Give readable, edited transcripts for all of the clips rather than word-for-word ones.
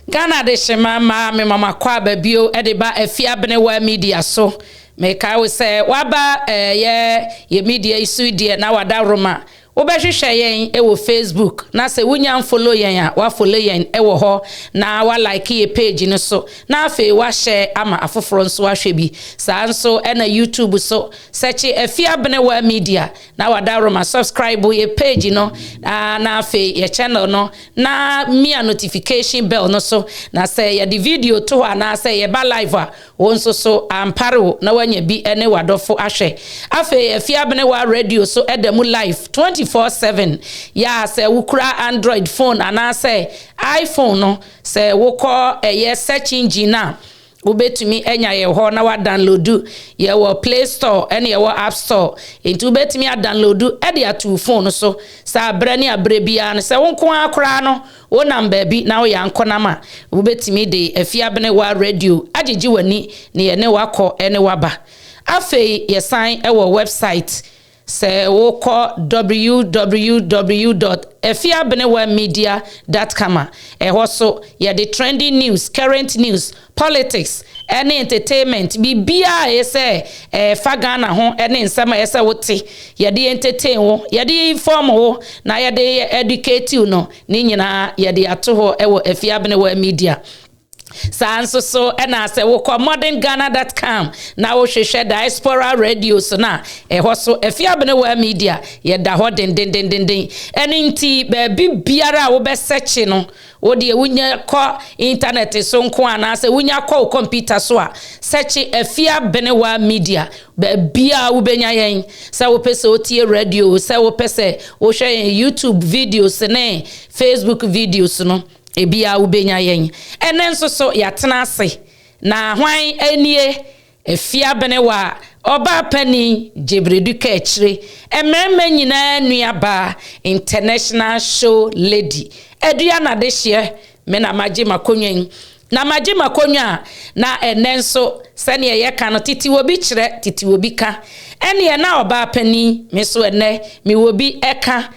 Ghana de shema me mama kwa babio edeba afiabene wa media so me ka we say waba ye media isu die na wada roma wo be hwehwe yen e wo Facebook na se wunya follow yen a wa follow yen e wo ho na wa like ye page no so na afi wa share ama afoforo nso wa hwe bi sa nso e na YouTube so search afiabene wa media na wada roma subscribe ye page no na afi ye channel no na mia notification bell no so na say ye the video to na say ye ba live a wonso so amparo na wanya bi ene wadofo ahwe afi afiabene wa radio so edemu live 24/7 ya say wukura Android phone ana say iPhone no say wukọ ye search engine na ubetumi enya ye ho na wa download ye wo Play Store ene ye wo App Store entu ubetumi a download e de atu phone so sa abre ni abre bia no say wonko akora no wo number bi na wo yankona ma ubetumi de afiabene wa radio agigi wani ne ye ne wakọ ene waba afei ye sign e wo website say woko www.afiabenewamedia.com so yeah the trending news, current news, politics, any entertainment bibia say fagana ho any nsema yesa wote ye de entertain wo ye de inform wo na ye de educate you no ni nyina ye de ato ho e wo Afiabenewa media Sanso so ena se wo modernghana.com na wo hwehwe diaspora radio so na so Afiabenewa media ye da ho den eni nti ba bibiara wo be search no wo de wunya ko internet so nko ana se wunya ko computer so a search Afiabenewa media ba bia wo benya yen se wo pese o tie radio se wo pese wo hwe YouTube videos ne Facebook videos no ebia ubenya yen enenso so yatena ase na hwan anie Afiabenewa oba pani jebreduka akire ememme nyina nuaba international show lady edua na de hye me na maji makonwen na maji makonwa na enenso sene ye ka no titi wobi kire titi wobi ka ene na oba pani me so ene me wobi eka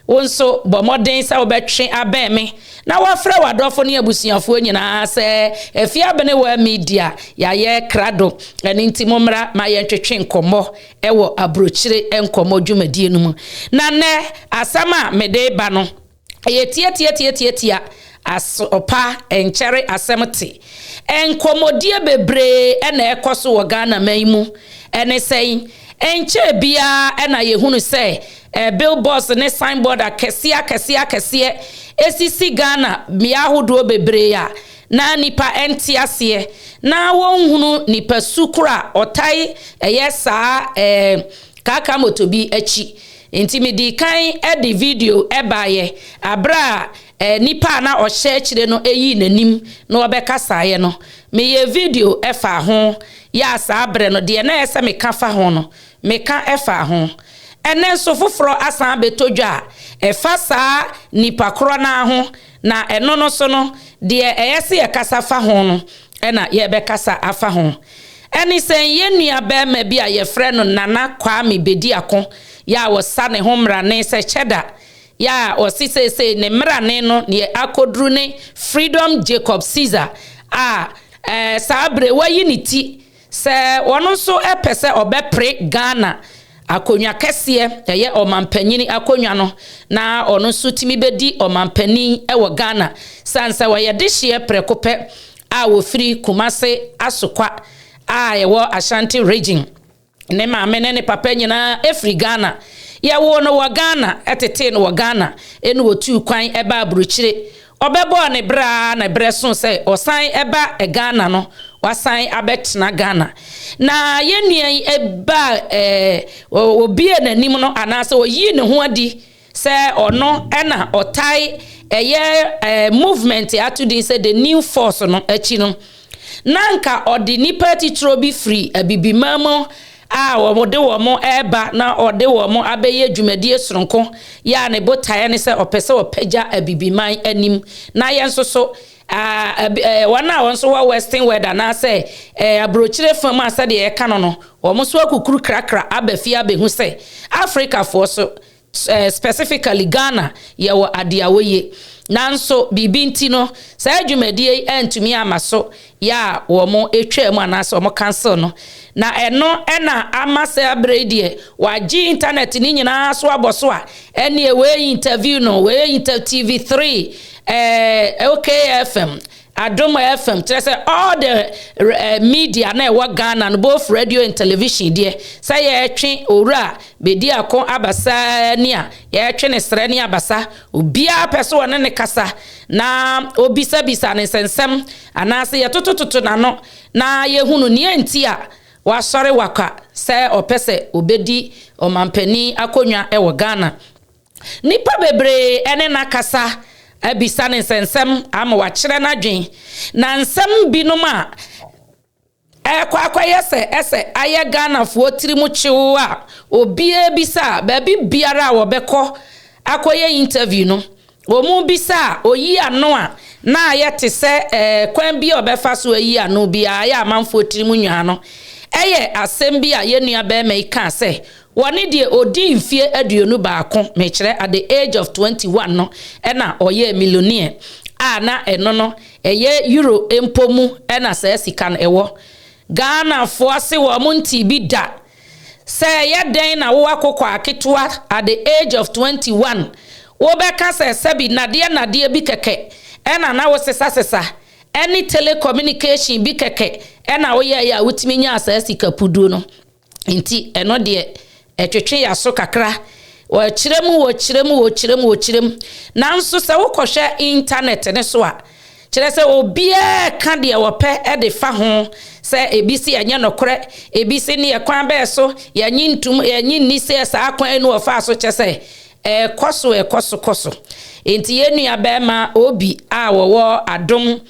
wonso bomoden sa obetwe abeme na wafra wadofo ne abusuafo nyina se Afiabenewa media ya ye krado eni ntimomra ma ye twetwe nkomo ewo abrochire enkomo dwumadie no mu na ne asama mede ba no ye tie asopa enchere asemte enkomodie bebre ena ekoso wo Ghana maimu ene sei enche bia ena yehunu se billboards ne signboard akese esisi Ghana miahodo bebre ya na nipa entiase na wonhunu nipa sukura otai yesa kaka motobi achi intimidi kan edi video ebaye abra nipa na ohye chire no eyi nanim na obekasa ye no meye video efa ho ya sa abre no de na ese meka fa ho no meka efa ho enen so foforo asan betodwa efa sa nipa kro na ho na eno no so no de eyese ye kasa fa ho no ena ye be kasa afa ho eni sen ye nua be ma bi a ye frɛ no Nana Kwame Bediako ya wo sa ne homra ne se Cheddar ya o sisese ne mrane no ne akodru ne freedom Jacob Caeser sabre wayi ni ti se wono so epese obepre Ghana akonwa kese ye omampanyini akonwa no na ono so timi bedi omampani ewo Ghana sansa wa ye de hye prekope wo free Kumase asokwa yewo Ashanti region ne ma mene ne papa nyina efri Ghana ye wo no wa Ghana etete no wa Ghana enu otu kwan eba abrochire obebo ne bra na breso se osan eba Ghana no wasan abetna Ghana na yenuan eba obi enanim no anase oyi ne ho adi se ono ena otai movement atudi se the new force no achi no nanka odi nipa titro bi free abibimamo wode womo eba na ode womo abeye dwumadie soronko ya ne botae ne se opese opagya abibiman anim na yenso so wana wonso wa western weather na say abrochire fam asa de e ka no omo so akukuru krakra abafia behu say Africa for so specifically Ghana ye wo adeawoye nanso bibinti no sa adwumadie antumi amaso ya wo mo etwam anase wo cancel no na eno na amase abredie waji internet ni nyina so aboso a ene we interview no we TV3 AKA FM Adom FM all the media na we Ghana both radio and television there say ye twen owura Bediako abasa ni a ye twen ne sre ni abasa obia peso ne kasa na obisa bisa ne sensem anase ye totototo na no na ye hunu ni enti a wa sore waka say opese obedi omampani akonwa e wo Ghana nipa bebre ene na kasa abisa ne sensem ama wa kire na dwen na nsem binoma kwa ese aye Ghana fo tirimu chiwo a obia bisa baby biara wo beko akoye interview no omu bisa oyi ano a na aye te se kwan bi obefa so oyi ano bia ya amanfo tirimu nwa no eye asem bi a ye nua be mai ka se woni de odi mfie aduonu baako me kire at the age of 21 no na oye millionaire na eno no eye euro empomu na se sika no ewo Ghana fo ase wo monti bi da se ye den na wo akokọ aketwa at the age of 21 wo be ka se sebi nade bi keke na wo sesa any telecommunication bi keke na wo ye ya wutimi nya asa sika pudu no nti eno de etwetwe ya so kakra wo chirem nanso se wo kohwe internet ne so a kire se obia ka de wo pe e de fa ho se ebisi anya nokore ebisi ne ekwan be so ya nyintum ya nyinni se sa akwan enu ofa so kese koso enti yenu ya be ma obi a wo Adom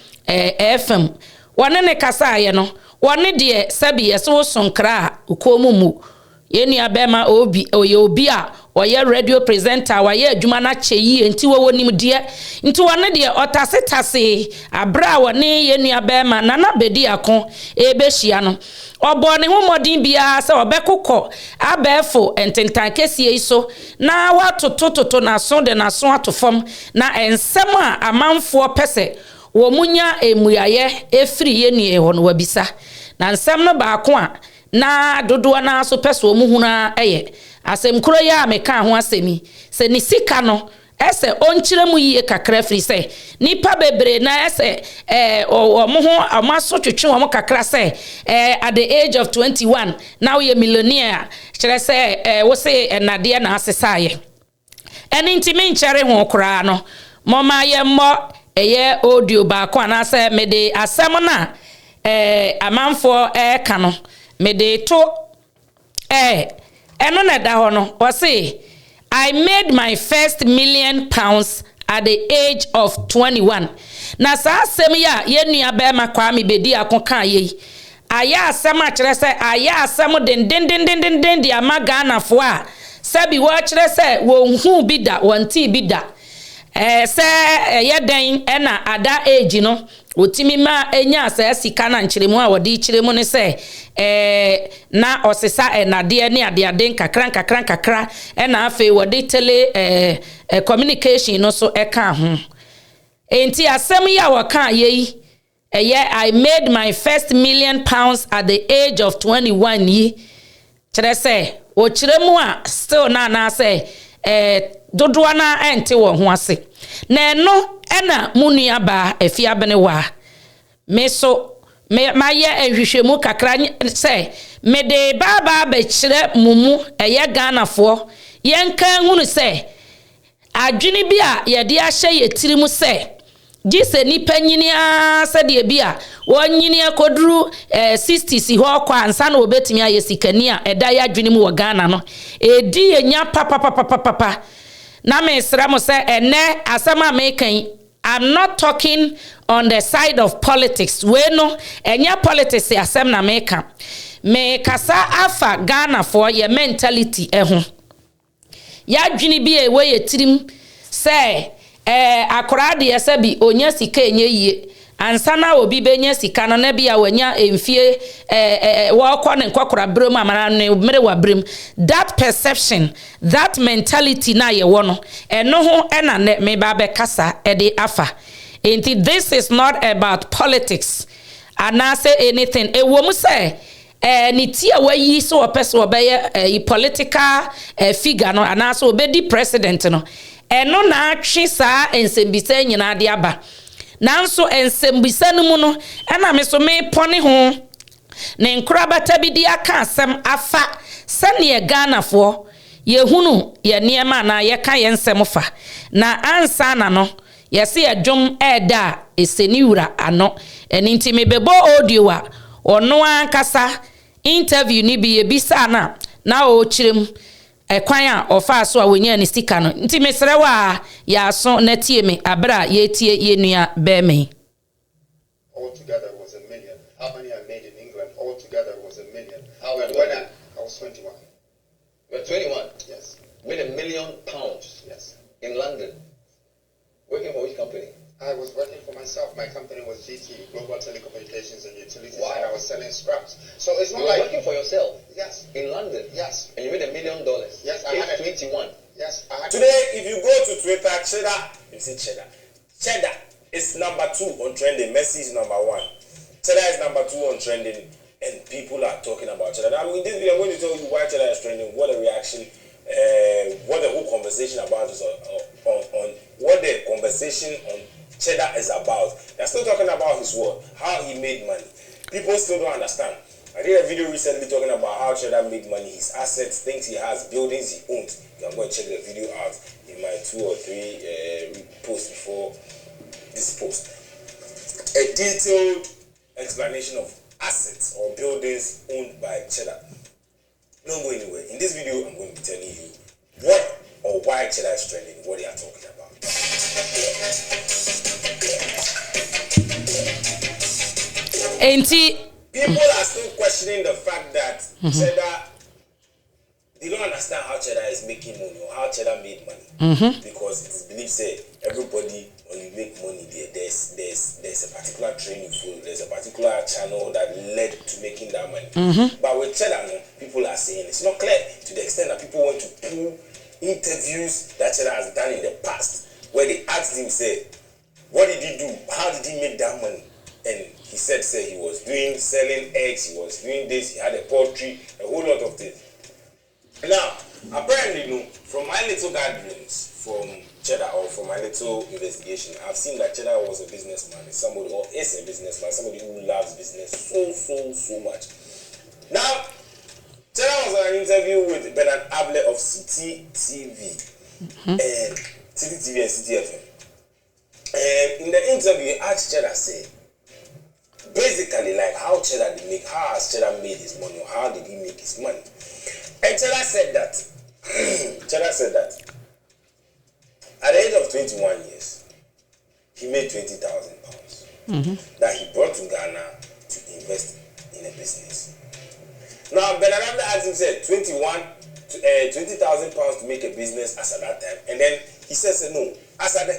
FM wone ne kasa ye no wone de sabi ye so sonkra ukomumu yenu ya be ma obi a oye radio presenter waye adwuma na cheyi enti wo nim de enti wone de otasetase abra wone yenu ya be ma Nana Bediako ebehia no obo ne homodin bia se obekokọ abefo ententan kesie iso na watotototo na so de na so atofom na ensem a amanfo pese wo munya emuyaye efiri yenu e ho no wabisa na nsem no baako a na dodo na so pese wo muhuna eye asem kro ya meka ho asemi se ni sika no ese onkyere mu yie kakra firi se nipa bebre na ese omo ho amaso twetwe omo kakra se at the age of 21 now you millionaire kire se wo se nade na asesaye eni ntimi nkyere ho kra no moma ye mo eye audio ba ko na se mede asem na amanfo ka no mede to eno na da ho no o se I made my first £1,000,000 at the age of 21. Na sa asem ya yenua be ma Kwame Bediako kan ye. Aya asem a kire se aya asem den dia magana fo a sabi wo kire se wo hu bi da wonti bi da. Se ye den na ada age no otimi ma enya asa sika na nkyeremu a wodi kyeremu ne se na osesa na de ne ade kakra na afi wodi tele communication no so eka ho enti asem ya waka ye I made my first £1,000,000 at the age of 21 yi kire se o kyeremu a still na se dodo na ente wo ho ase na eno ena munua ba afia bene wa me so ma ye ehwehwemu kakra se me de baba ba kire mumu eye Ghana fo yenka hunu se adwene bi a ye de ahye ye tirimu se gise ni panyini a se de bi a wonyini akoduru 60 si ho kwa ansa na obetimi aye sikani a eda ya adwene mu wo Ghana no edi enya papa na me sra mo se ene asama mekan I'm not talking on the side of politics. We no enya politics asem na meka. Me kasa afa Ghana for your mentality ho. Ya dwini bi e we ye tirim se akora de yesabi onya sika enye yie ansana obi benya sika no na bia wanya emfie wo kɔ ne nkɔkora brem amana no mere wa brem. That perception, that mentality na ye wo no eno ho na me ba be kasa de afa. Enti this is not about politics and I say anything. E wo mu say ni ti a wayi so opese obeye political figure no and so obedi president no eno na atwe saa ensembisa nyina de aba. Nanso ensembisa no mu no na me so me pone ho ne nkrabata bi di aka asem afa sane Ghana fo ye hunu ye niema na ye ka ye nsem fa na ansa na no ye se adwom eda eseniwura ano eni nti me bebo audio a ono ankasa interview ni bi ye bisa na o chirem ekwan a ofa so a wonya ni stika no nti mesere wa ya so na tie me abra ye tie ye nua be me. All together was $1 million. How many I made in England all together was $1 million. How when I was 21. You were 21? Yes. Made £1 million? Yes. In London? Working for which company? I was working for myself. My company was GT, Global Telecommunications and Utilities, Wow. and I was selling scraps. So it's not You were like working for yourself? Yes. In London? Yes. And you made $1 million? Yes, I had 21. Yes, I had Today, if you go to Twitter, Cheddar, you see Cheddar. Cheddar is number 2 on trending. Messi is number 1. Cheddar is number 2 on trending, and people are talking about Cheddar. Now, in this video, I'm going to tell you why Cheddar is trending, what the reaction, what the whole conversation about is on what the conversation on Cheddar is about. They're still talking about his work, how he made money. People still don't understand. I did a video recently talking about how Cheddar made money, his assets, things he has, buildings he owns. You can go and check the video out in my 2 or 3 posts before this post. A detailed explanation of assets or buildings owned by Cheddar. Don't go anywhere. In this video, I'm going to be telling you what or why Cheddar is trending, what they are talking about. Enti people are still questioning the fact that Cheddar, they don't understand how Cheddar is making money or how Cheddar made money. Because it is believed that everybody, when you make money, there's a particular training for, there's a particular channel that led to making that money. But with Cheddar, people are saying it's not clear to the extent that people want to pull interviews that Cheddar has done in the past, where they asked him, say, what did he do? How did he make that money? And he said, he was selling eggs, he was doing this, he had a poultry, a whole lot of things. Now, apparently, from my little gatherings from Cheddar or from my little investigation, I've seen that Cheddar was a businessman, somebody or is a businessman, somebody who loves business so much. Now, Cheddar was on an interview with Bernard Able of CTTV and CTTV and CTFM. And in the interview, he asked Cheddar, basically, like how has Cheddar made his money, or how did he make his money? And Cheddar said that at the age of 21 years, he made £20,000 that he brought to Ghana to invest in a business. Now, Bernard asked him, said £20,000 to make a business as at that time, and then he says, no, as at the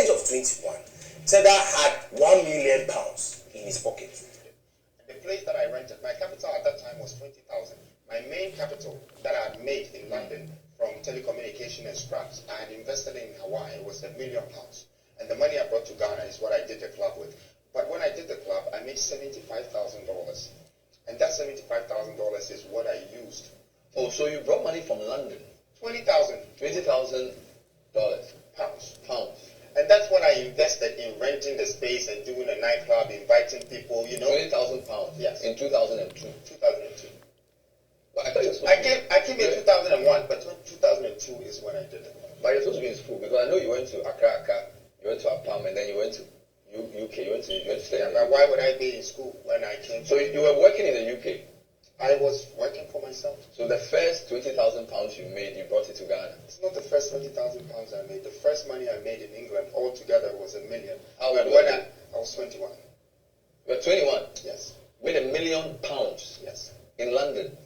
age of 21, Cheddar had £1 million in his pocket. the place that I rented. My capital at that time was 20,000. My main capital that I had made in London from telecommunication and scraps, I had invested in Hawaii was £1 million. And the money I brought to Ghana is what I did the club with. But when I did the club, I made $75,000. And that $75,000 is what I used. Oh, so you brought money from London? $20,000. $20,000? Pounds. And that's what I invested in renting the space and doing a nightclub, inviting people, £20,000? Yes. In 2002? 2002. But I thought you were I came in 2001, but 2002 is when I did it. But you're supposed to be in school, because I know you went to Accra, you went to Apam, and then you went to UK, you went to stay. Yeah, but why would I be in school when I came? So you were working in the UK? I was working for myself. So the first £20,000 you made, you brought it to Ghana? It's not the first £20,000 I made. The first money I made in England altogether was $1 million. How old when were you? I was 21. You were 21? Yes. Made £1 million? Yes. In London?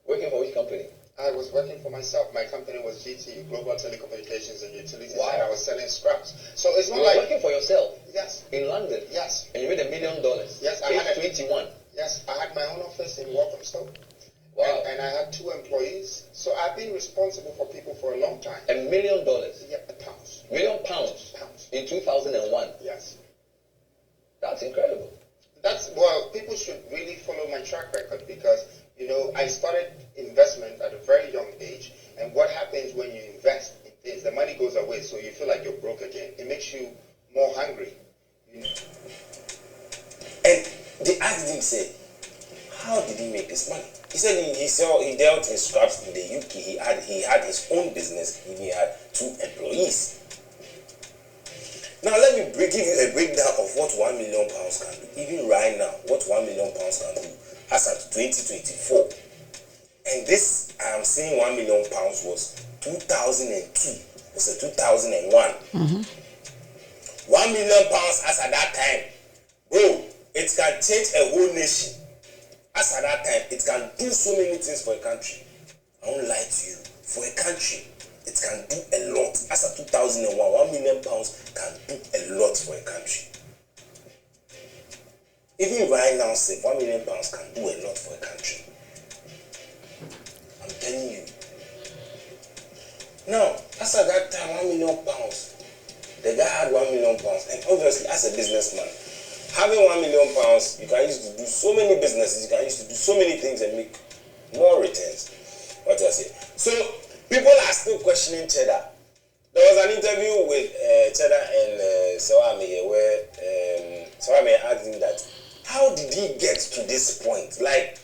Working for which company? I was working for myself. My company was GT, Global Telecommunications and Utilities, and I was selling scraps. So it's not you like were working for yourself. Yes. In London. Yes. And you made $1 million. Yes, I had 21. Yes, I had my own office in Walthamstow. Wow. And I had 2 employees. So I've been responsible for people for a long time. $1 million. Yeah, pounds. £1 million pounds. In 2001. Yes. That's incredible. Well, people should really follow my track record because, I started investment at a very young age. And what happens when you invest in things, the money goes away, so you feel like you're broke again. It makes you more hungry. And they asked him, say, how did he make this money? He said he dealt in scraps in the UK. He had his own business. He even had 2 employees. Now let me give you a breakdown of what £1 million can do. Even right now, what £1 million can do as at 2024. And this I am saying £1 million was 2002. It's a 2001. Mm-hmm. £1 million as at that time, bro, it can change a whole nation. As at that time, it can do so many things for a country. I won't lie to you. For a country, it can do a lot. As at 2001, £1 million can do a lot for a country. Even right now, say £1 million can do a lot for a country. I'm telling you. Now, as at that time, £1 million, the guy had £1 million, and obviously, as a businessman, having £1 million, you can use to do so many businesses, you can use to do so many things and make more returns. What do I say? So, people are still questioning Cheddar. There was an interview with Cheddar and Sawame here where Sawame asked him that, how did he get to this point? Like,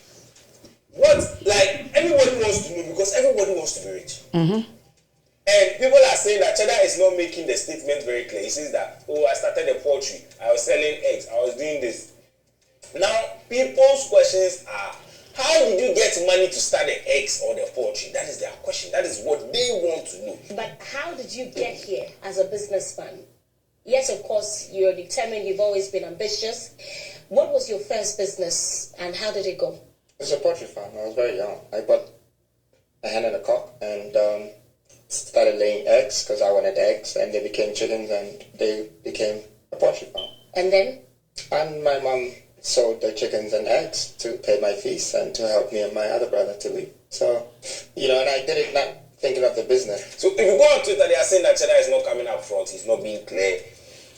everybody wants to know because everybody wants to be rich. Mm-hmm. And people are saying that Cheddar is not making the statement very clear. He says that, I started a poultry, I was selling eggs, I was doing this. Now, people's questions are, how did you get money to start the eggs or the poultry? That is their question. That is what they want to know. But how did you get here as a businessman? Yes, of course, you're determined, you've always been ambitious. What was your first business and how did it go? It's a poultry farm. I was very young. I bought a hen and a cock and started laying eggs because I wanted eggs, and they became chickens and they became a poultry farm. And then? And my mom sold the chickens and eggs to pay my fees and to help me and my other brother to live. So, and I did it not thinking of the business. So if you go on Twitter, they are saying that Cheddar is not coming up front, he's not being clear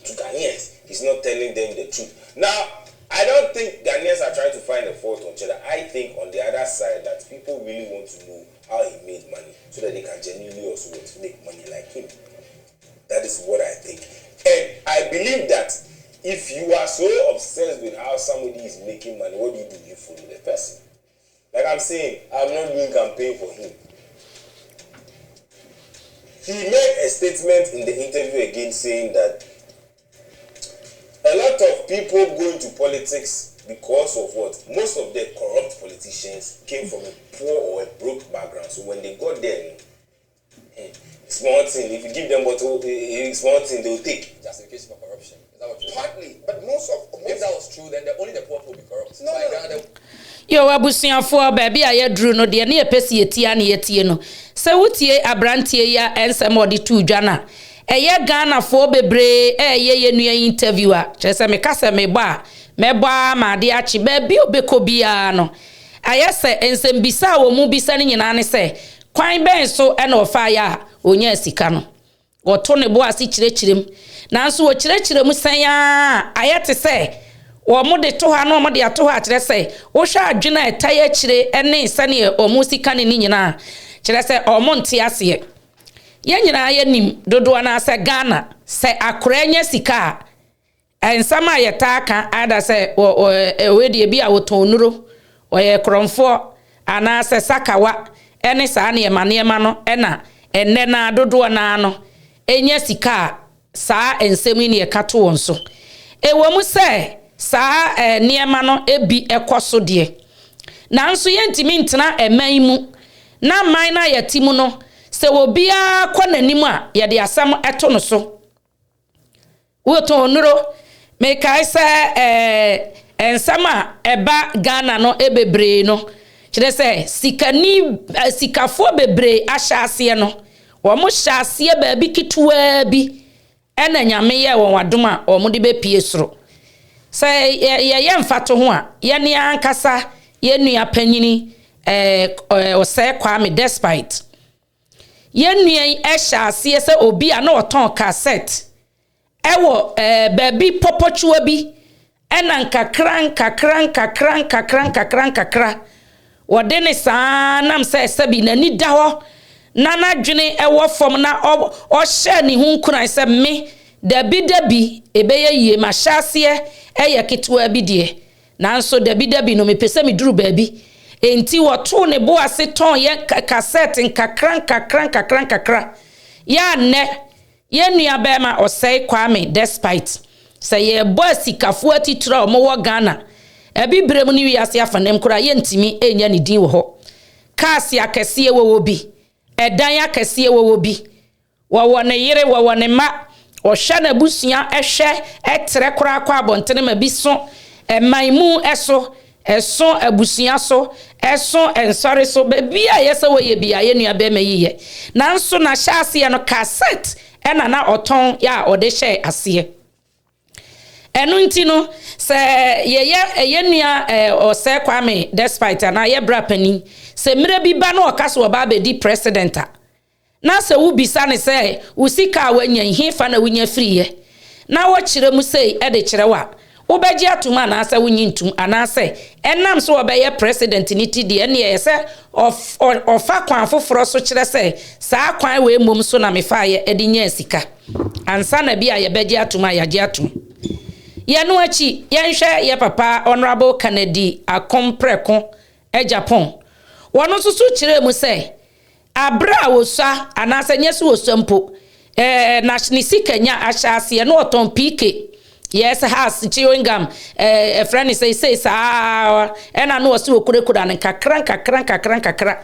to Ghanaians, he's not telling them the truth. Now, I don't think Ghanaians are trying to find a fault on Cheddar. I think on the other side that people really want to know how he made money so that they can genuinely also want to make money like him. That is what I think. And I believe that if you are so obsessed with how somebody is making money, what do? You follow the person. Like I'm saying, I'm not doing campaign for him. He made a statement in the interview again saying that a lot of people go into politics because of what? Most of the corrupt politicians came from a poor or a broke background. So when they got there, small thing, if you give them what small thing, they will take. Justification for corruption. Is that what you're saying? Partly, but If that was true, then only the poor will be corrupt. No. Yo abusuafo baabi a yedru no de na yepesi etia na yetie no se wutie abrantie ya ensem odi tu dwa na eye Ghana fo bebre ye nua interview a chese me kase me ba ma de achi baabi obekobia no ayese ensem bisa wo mu bisa ne nyina ne se kwan ben so na ofa ya onya sika no woto ne bo ase kirechirem nanso wo kirechirem san ya ayete se wo mo de to ha no mo de ato ha kire se wo hwa adwena etaye kire ene sane o mu sika ne nyina kire se o mo nte ase ye nyina ye nim dodo na se Ghana se akora nya sika ensama yeta ka ada se we de bi a wotonuro o ye kromfo ana se sakawa ene sa na ye manema no ena enne na dodo na no enya sika sa ensem ni ye kato won so ewo mu se sa niema no ebi ekoso de nanso yentimi ntena eman mu na man na yatimu no se obia kwa nanim a ye de asam eto no so woto nuro me kai se ensama eba Ghana no ebebre no kyerɛ sɛ sikafo bebre ahyase no wo mo hyase ba bi kitwa bi ɛna nyame yɛ won wadom a wo mo de bepie soro sɛ ye mfato ho a ye ne ankasa ye nua panyini ose Kwame despite ye nua hyase sɛ obi a na oton cassette ewo ba bi popotwa bi ɛna nkakra wode ne saa nam sɛ sabi nani da hɔ na nadwene ɛwɔ fam na ɔhyɛ ne hu nkuna sɛ me dabi ebeye yie ma hyase ɛyɛ ketewa bi de nanso dabi no mepese me duru baabi enti wɔto ne bo ase ton ye cassette nkakra ya ne ye nua bɛma ɔsɛe Kwame despite sɛ ye boss sikafo atitira o mo wɔ Ghana ebi brem ni wiase afanem kura ye ntimi enya ne din wo hɔ kaasi akɛse wo bi ɛdan akɛse wo bi wo ne yere wo ne ma ɔhwɛ na busua ɛhwɛ ɛtre kura akɔ abɔntene ma bi so ɛmanmu ɛso abusua so ɛso ensɔre so baabi a yɛsɛ wo ye bia ye nua bɛma yiye nanso na hyase no cassette ɛna na ɔtɔn ya ɔde hyɛ aseɛ enu nti no se ye nua ose Kwame despite na ye bra pani se mire bi ba na okaso oba bedi president a na se wo bisa ne se usika wanya hifa na wunya free ye na wo kire mu sei e de kire wa wo beji atuma na asa wunyi ntum ana se enam so obaye president ni ti de ne ye se ofa kwan foforo so kire se saa kwan we mom so na me fa ye e de nya sika ansa na bi a ye beji atuma ya ji atum yanu achi yenhwe ye papa honorable Kennedy akompreko Japan wono susu kire mu se abra wosa anase nyesu wosampo national sikanya ahyase no oton PK yes has chewing gum a friend say sa ena no wose okurekura ne kakra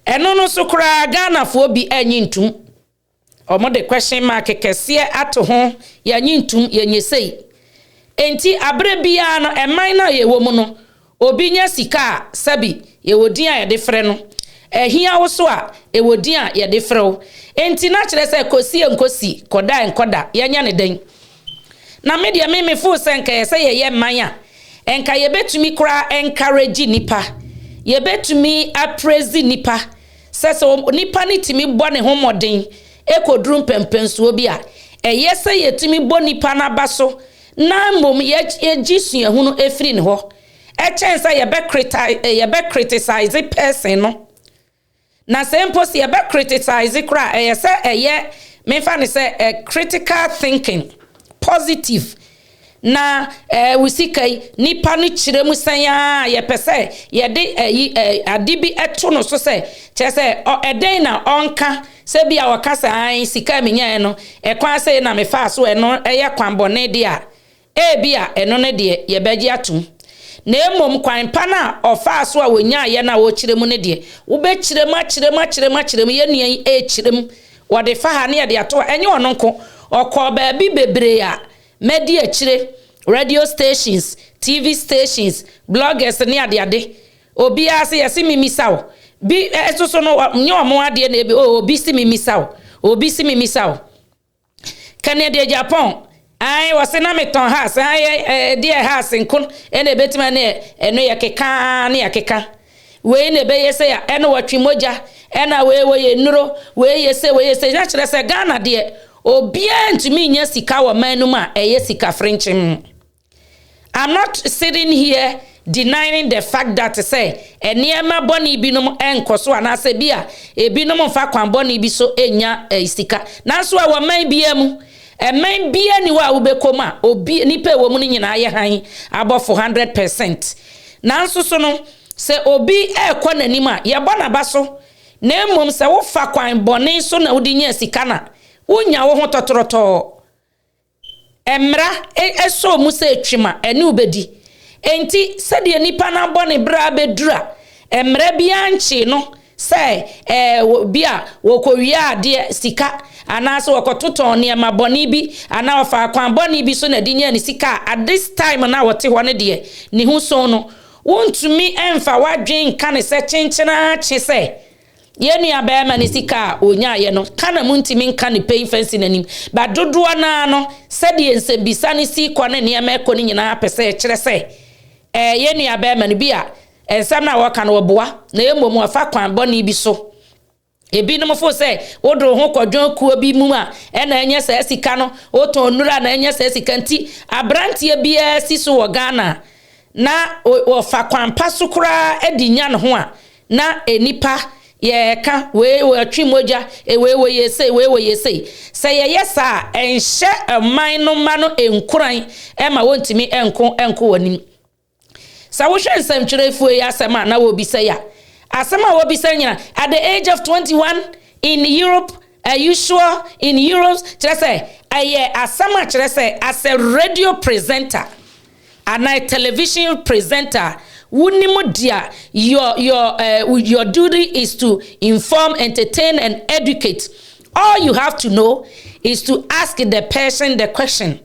eno no so kura Ghana fo bi anyi ntum omo de question mark kese ato ho yanyi ntum yanyesei enti abre bia no eman na ye wo mu no obi nya sika sabi ye wodin a ye de frɛ no ehia wo so a e wodin a ye de frɛ wo enti na kyerɛ sɛ kosi enkosi koda enkoda yanya ne den na media me fu senka ye sɛ ye man a enka ye betumi kura encourage nipa ye betumi appraise nipa sɛ nipa ni timi bɔ ne homoden ekodrum pempensuo bi a eye sɛ ye timi bɔ nipa na baso na mom ye jisua hunu efri ne ho e chensa ye be criticize person no na se impose ye be criticize kra ye se eye me fa ne se critical thinking positive na wisikai nipa no kiremu san ya ye pese ye de adibi eto no so se che se eden na onka se bia wakasa an sika menya no ekwan se na me fa so eno eye kwanbone de a bia eno ne de ye beji atum na emom kwan pa na ofa so a wonya ye na wo kiremu ne de wo be kiremu ye nuan kiremu wo de fa ha ne de ato enye ono nko okọ ba bi bebre a media kire radio stations TV stations bloggers ne ade obi ase yesi mimisawo bi esoso no nye omo ade na ebi obi si mimisawo Canada Japan ai wase na meton house ai dear house nkun ene betima ne eno yakeka ne yakeka we ne be yese ya eno watwi moja ena we ye nuro we yese na kire se Ghana de obi antumi nya sika wo manum a eye sika frenchim. I'm not sitting here denying the fact that say eniema boni binom enkoso anase bia ebinom fa kwan boni bi so enya sika nanso a wo man biamu eman bia ni wa wo bekoma obi nipa wo mu nyina ye han above 100% nanso so no se obi ekọ nanim a ye bona baso na emom se wo fa kwan boni so na wodi nya sika na wonya wo ho totoroto emra eso mu se twima ene ubedi enti se de nipa na boni bra bedura emra bia nchi no se bia wo kowia ade sika anase wakototo ne ma boni bi ana ofa kwan boni bi so na dinya ni sika at this time na wote ho ne de ni hu so no wontumi emfa wadwen kan se chenchena che se yenu abema ne sika onya ye no kana muntimi nka ne pay fence nanim ba dodo na no se de nsebisa ne si kwa ne ne ma ekoni nyina apese kire se yenu abema ne bia ensam na wo kan wo boa na emom afa kwan boni bi so ebi no mfo se wodro ho kwadwan kuo bi mu a na enye se sika no oton nura na enye se sika nti abrantie bia si so wo Ghana na wo fa kwan paso kura edinya ne ho a na enipa ye ka we atwimoja we yese se ye yesa enhye aman no ma no enkuran ma wontimi enko wanim sa wo hwe nsam kyerefo ya asema na wo bisa ya asema wo bisa nyina at the age of 21 in Europe are you sure in Europe kyerese aye asema kyerese as a radio presenter and a television presenter wunimu dia your duty is to inform, entertain and educate. All you have to know is to ask the person the question.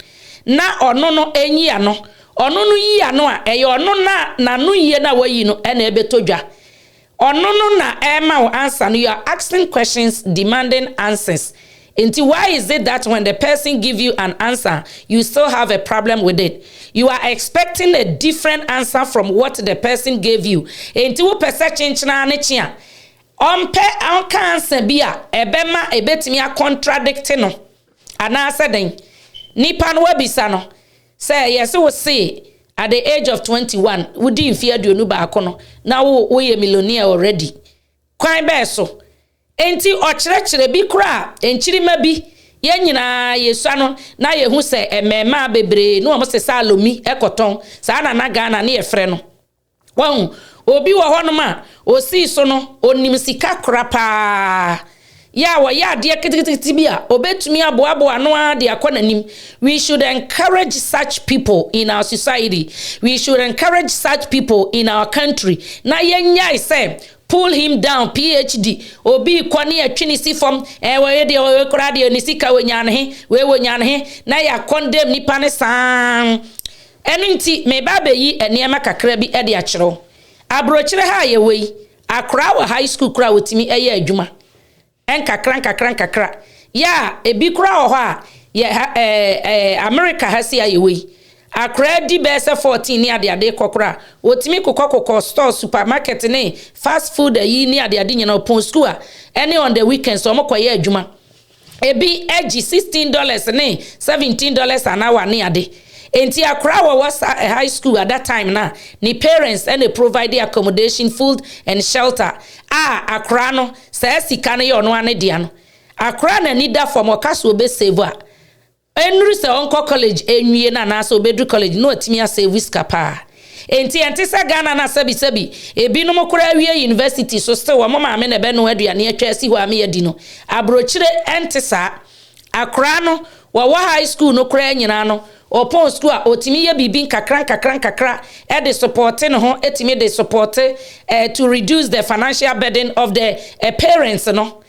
Na ono no enyi ano ono no yi ano a eyo ono na no yi na wayi no na ebetodwa ono no na ema wo answer no. You are asking questions demanding answers. Until why is it that when the person give you an answer, you still have a problem with it? You are expecting a different answer from what the person gave you. Until wo pese chinchina ne chia. Ompe anka answer bia ebema ebetimi a contradict no. Anasa den. Nipa no wabisa no. Say yes we say at the age of 21, wudi mfia duonu ba akono. Na wo ye millionaire already. Kwan be so. Enti ochire bi kura enchirima bi ye nyina yesu no na ye hu se emema bebre no mo se salomi ekoton sa na Ghana na ye frɛ no won obi wo hono ma osi so no onim sika kura pa ya wa ya de kitikiti bia obetumi aboabo ano ade akonanim. We should encourage such people in our society. We should encourage such people in our country. Na yenya say pull him down PhD obi kwani atwini si fom we de we kura de ni sika wonyane he we wonyane he na ya condemn nipa ne san eninti me ba beyi eniema kakra bi e de akyerew abrochire ha ye wei akra wa high school kura wotimi eye adwuma kakra ya ebi kura ho a ye America ha si aye wei akra di bese 14 ni ade kokora otimi kokoko store supermarket ni fast food yi ni ade nyina upon school any on the weekends so mokoye adwuma ebi egi $16 ni $17 an hour ni ade enti akra was high school at that time na ni parents and they provide the accommodation, food and shelter akra no sa sika na ye ono ane dia no akra na need that for mokaso obe save enru se onko college enwie na so bedru college no atimi asave skapa enti se Ghana na sabi ebinum kura awie university so still wo mama me na be no aduane atwa si ho ame yadi no abrochire entisa akra no wo high school no kura nyina no upon school otimi ye bibi kakra e de support no ho etimi de support to reduce the financial burden of the parents no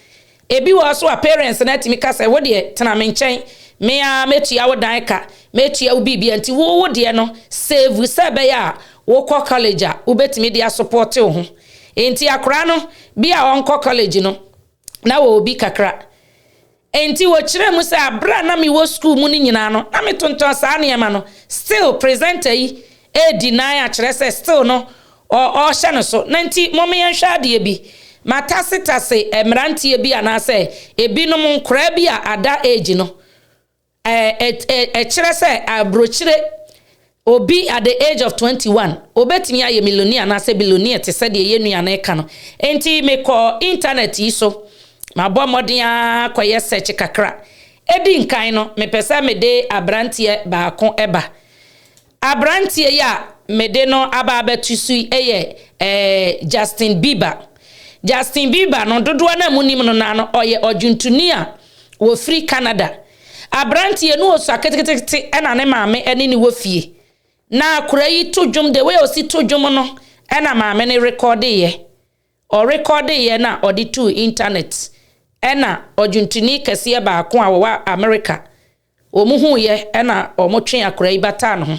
ebi wo so parents na etimi ka se wo de tena me nchen me a metua wo dan ka metua wo bibi anti wo de no save sebe ya wo ko college a wo betimi de support wo ho enti akra no bia onko college no na wo bi kakra enti wo kire mu se abra na mi wo school mu ni nyina no na me tonton sa na yema no still presenter yi deny a kire se still no o hye no so na enti momme yan hwa de bi matasitase emrantie bi anase ebinom nkora bi a ada age no kire se abrochire obi at the age of 21 obetimi aye millionaire na se billionaire te se de ye nuane e ka no enti me ko internet yi so mabo modin akoye search kakra edi nkan no me pesa me de abrantie baako eba abrantie ya me de no aba abetusu eye Justin Bieber no dodo na munim no na no oye ojuntuni a wo free Canada abrantie no osu aketekete ena ne maame ene ni wo fie na akura yi to dwom de we osi to dwom no ena maame ne record ye na odi to internet ena ojuntuni kese baako a wo America omuhu ye ena omotwe akura yi bata no ho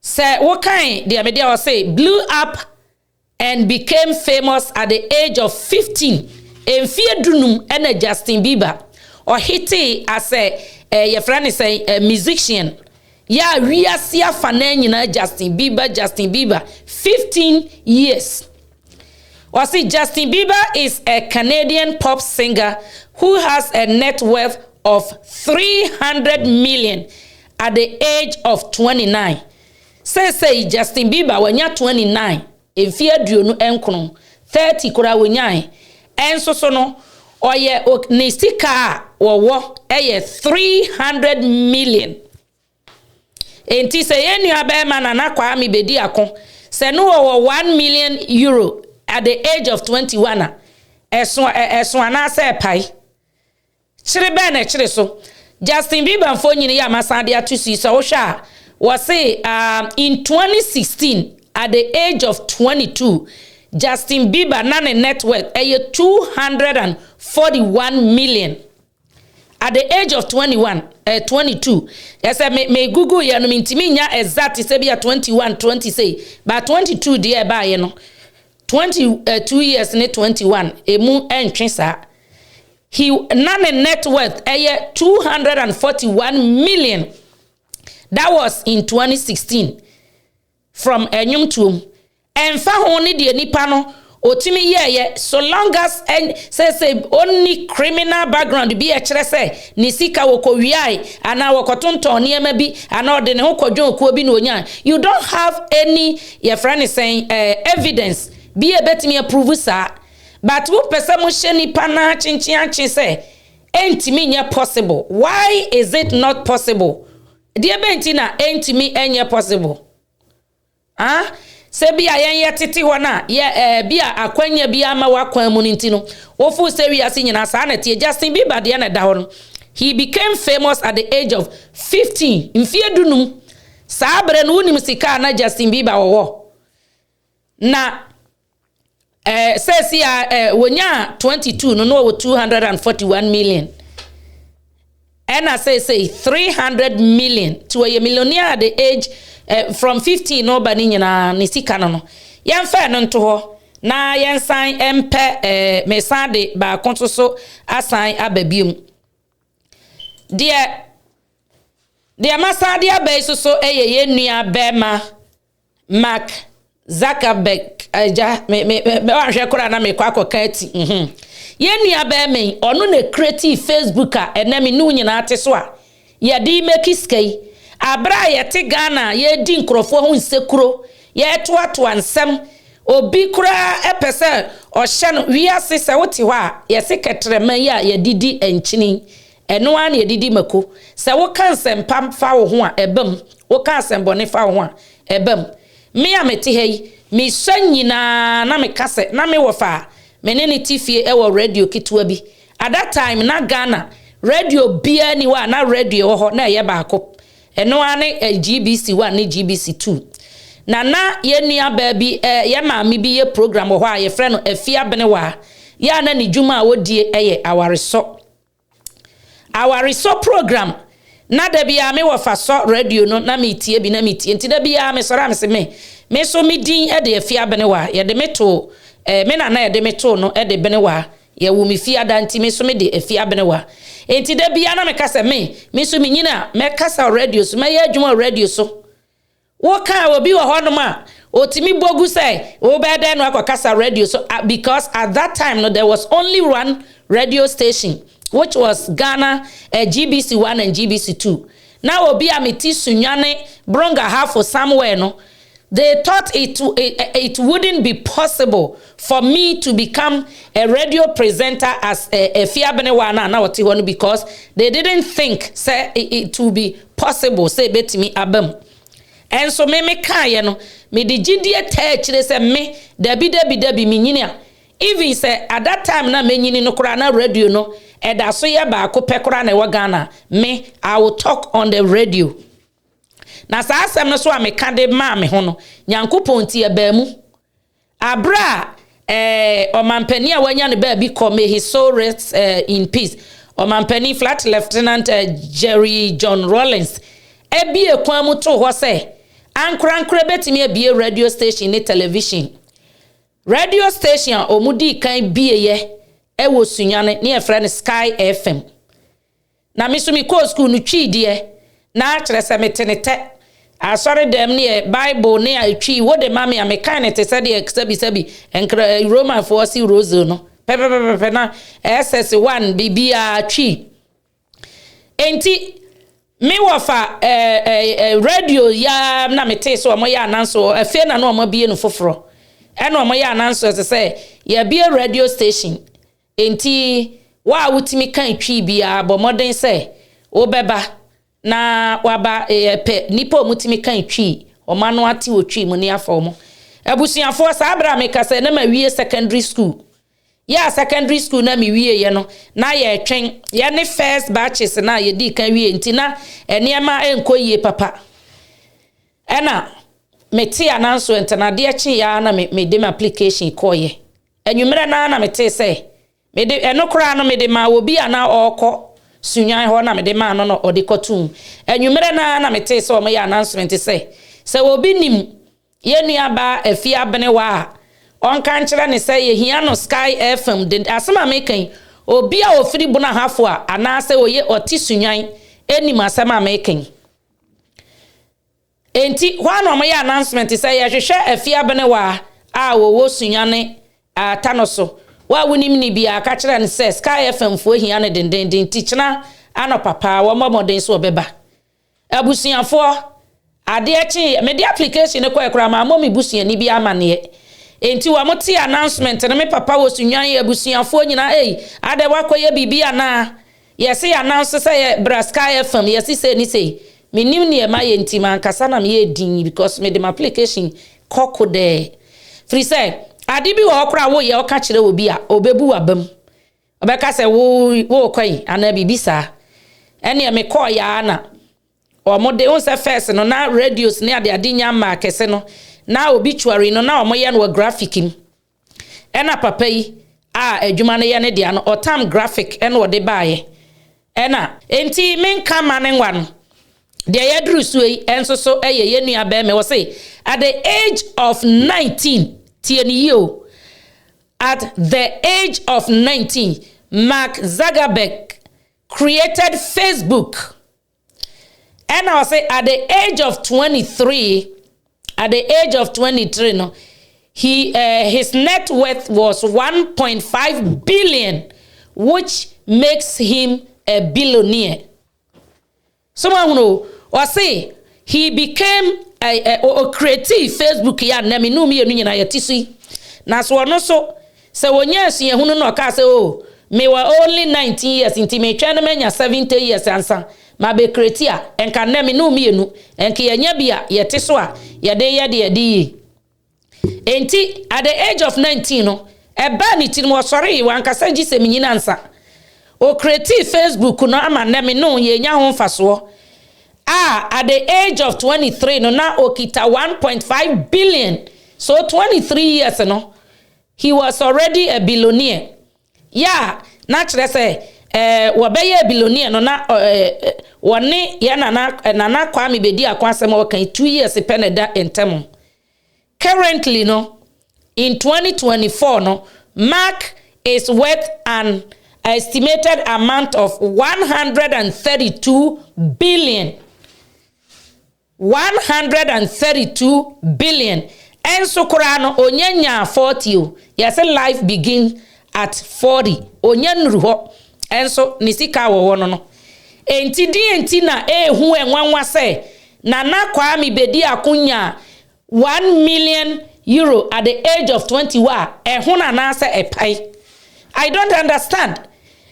say what kind the media was say blew up and became famous at the age of 15 in fear dunum and Justin Bieber or hiti as your friend is a musician. Yeah, we are see a fan Justin Bieber 15 years. Or see, Justin Bieber is a Canadian pop singer who has a net worth of 300 million at the age of 29. Say Justin Bieber when you're 29, if you do no enkono 30 kura when you're and so no or ye nistika or wo 300 million. Enti say any abema Nana Kwame Bediako say no 1 million euro at the age of 21. Eswana say pai. Chire be na chire so. Justin Bieber mfo nyini ya masade atusi so sha was say in 2016 at the age of 22 Justin Bieber nane net worth 241 million at the age of 22. Yes, me Google ya no mintimi nya exact say be 21 20 say but 22 there ba ye no 22 years ne 21 emu entwe sa he nane net worth 241 million. That was in 2016 from enyum to and fa honi de nipa no otimi ye so long as and say only criminal background be a kire say ni sika wo ko wiai ana wo kotonton niema bi ana ode ne ho kodwon ko bi no nya you don't have any your friend is saying evidence be a betimi approve sa but wo pese mo hye nipa na chinchin say entimi nya possible. Why is it not possible? Dear Bentina entimi enye possible. Se bia yen yetiti hona ye bia akwanya bia ma wakwan mu ntino ofu se wi ase nyina sa na tie Justin Bieber de na da ho. He became famous at the age of 15 mfie dunum sa abre no unim sika na Justin Bieber wo na says here wonya 22 no 241 million and I say 300 million to a millionaire at the age from 15 no bani nyina ni sika no yen fa no nto ho na yen san empe mesade ba konto so asan ababium de masade abai so ye nua bema Mark Zuckerberg ja me ahwe kura na me kwa akokati ye nua bema onu na creative Facebook a enami nu nyina ate so a ye di make skai abra ye te Ghana ye di nkrofo ho nsekuro ye to ansem obi kura epese o hye no wi ase se wote ho a ye seketrema ya ye didi enchini eno an ye didi mako se wo kansem pam fa wo ho a ebam wo kansem bone fa wo ho a ebam me amete hei me sanyina na me kase na me wofa me ne ne tifie e wo radio kitwa bi at that time na Ghana radio bia ni wa na radio ho na ye baako eno ane GBC 1 ne GBC 2 na ye nua ba bi ye maami bi ye program ho a ye frɛ no afia bene wa ya na ni dwuma a wodie eye awariso program na da bia me wo fa so radio no na me tie bi na me tie nti da bia me sora me se me so me din e de afia bene wa ye de meto me na ye de meto no e de bene wa ye wo me fia da nti me so me de afia bene wa enti da bia na me kasa me so me nyina me kasa radio so me ye adwuma radio so wo ka obi wo ho no ma otimi bogu say wo be den no akokasa radio so because at that time no there was only one radio station which was Ghana GBC 1 and GBC 2 now obi ameti sunyane bronga half for somewhere no they thought it wouldn't be possible for me to become a radio presenter as a fiabenewana na wati hono because they didn't think say it would be possible say betimi abam and so me kaye no me de gidie ta kire say me dabi me nyini a even say at that time na me nyini no kura na radio no eda so ye ba ko pekura na we Ghana me I will talk on the radio na sa asem no so a me ka de ma me ho no nyankopon ti e ba mu abra omampani a wanya ne ba bi come his soul rest in peace omampani flat lieutenant Jerry John Rollins ebi ekwan mu to ho say ankra betimi abie radio station ne television radio station omudi kan bieye ewo sunyane ne friend Sky FM na misumi ko school no twide na akere se metenete asori dem ne Bible ne atwi wo de mame amekan ne te se de sabi enkra Roman for si rose no pepe na SS1 bibia atwi enti me wafa radio ya na mete so omo ya ananso afi na no omo bie no foforo ena omo ya ananso se ya bie radio station enti wa wutimi kan twi bia bo modern se obeba na waba pe nipa omutimi kan twi omano ate otwi mu ne afomo abusuafo sa abra me kase na ma wie secondary school ya secondary school na mi wie ye no na ye twen ye ne first batches na ye di kan wie ntina eniema enkoyie papa ena meti announcement na de echi ya na me dem application koye enwumere na meti se me de enokra no me de ma obi ana okọ sunyan ho na me de ma no odikotum enwumere na meti se o me ya announcement se obi nim ye nuaba afia bene wa on kan kire ne say ye hia no Sky FM de asema mekan obi a ofiri buna hafo a anase oye oti sunyan enim asema mekan enti hwan no ya announcement say ye hwehwe afia bene wa a wo sunyane atanoso wa wonim ni bia ka kire ne say Sky FM fo hia ne dendenden tichina ano papa wo momoden so obeba abusuafo ade echi me di application ne kwa ekra ma momi busuani bia amane enti wa moti announcement na me papa wo sunwan abusuafo nyina ade wakoye bibia na yesi announce say Sky FM yesi say ni say menim ne ma ye nti man kasa na me ye din because me dem application kokode free say ade bi wo okra wo ye oka kire obi a obebu wabam obeka say wo kwai ana bibisa ene me call ya na o mo de on say first no na radios ne ade nya ma kese no na obituary no na omoye no graphic im ena papa yi adwuma no ye ne dia no otam graphic ena ode baaye ena enti menka mane nwa no de ye duru suyi enso so ye nua ba me wo say at the age of 19 tieni yo at the age of 19 Mark Zuckerberg created Facebook and I say at the age of 23 no his net worth was 1.5 billion, which makes him a billionaire. Someone know or say he became a creative Facebook ya na me no me nyina ya tisui na so no so se wonya asu ehunu no ka say me were only 19 years inti me twa na manya 70 years ansa ma be creatia enka na me no me enu enka yanya bia yete so a yede enti at the age of 19 no eba ni tin mo sori wan kasa gi se menyina ansa o creative Facebook no ama na me no yenya ho mfaso at the age of 23 no na okita 1.5 billion, so 23 years no he was already a billionaire. Yeah, naturally say wabeye billionaire no na wone ya Nana Kwame Bediako A.KA 2 years peneda entemo. Currently no in 2024 no Mark is worth an estimated amount of 132 billion. 132 billion. Enso kurano onyanya 40 yes life begin at 40 onyanru ho enso nisika wo no enti na ehu enwanwa se Nana Kwame Bediako nya 1 million euro at the age of 21 ehun na se epai. I don't understand.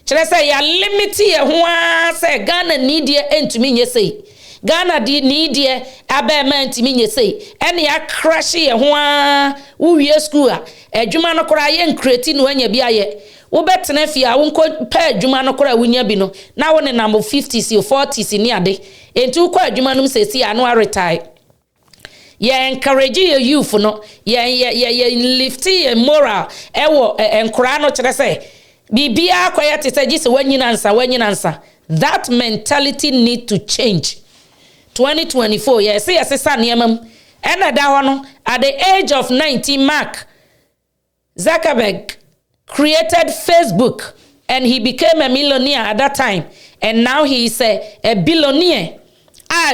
Chere say ya limit ye ho se Ghana need ye entumi nye sei Ghana di need ye abema ntimi nye sei ene ya crash ye ho wo wie school a adwuma no kora ye create no anya bia ye wo betena fia wo nko pa adwuma no kora wunya bi no na wo ne number 50s or 40s ni ade enti wo kwa adwuma no sesi anu retire ye encourage your youth no ye lift your moral ewo enkora no kire say bibia akwaya te say gise wanyinansa that mentality need to change. 2024 yes say sane emam ena da hono at the age of 19 Mark Zuckerberg created Facebook and he became a millionaire at that time, and now he is a billionaire.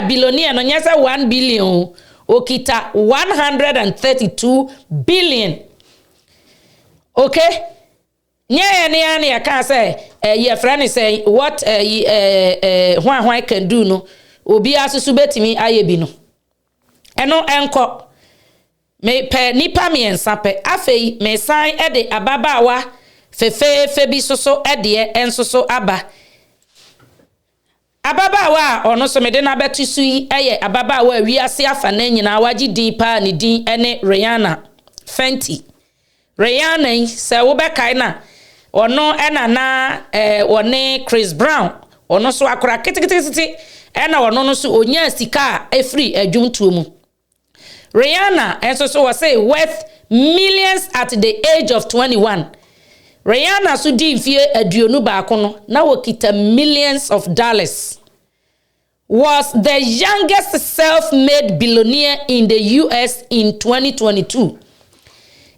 Billionaire no nyasa 1 billion okita 132 billion. Okay, ne I can say your friend is saying what why can do no obi asusu betimi ayebi no eno enko me pe nipa me ensape afei me san de ababawa fefe bi soso de ensoso aba ababawa ono so me de na betusu yi eye ababawa wiase afa na nyina waji din pa ne din ene Rihanna Fenty Rihanna se wo be kai na ono ena na one Chris Brown ono so akora kitikiti ena ono no so onya sika efri adwumtuo mu Rihanna so was say worth millions at the age of 21. Rihanna so di mfie aduonu baako no na wokita millions of dollars. Was the youngest self-made billionaire in the US in 2022.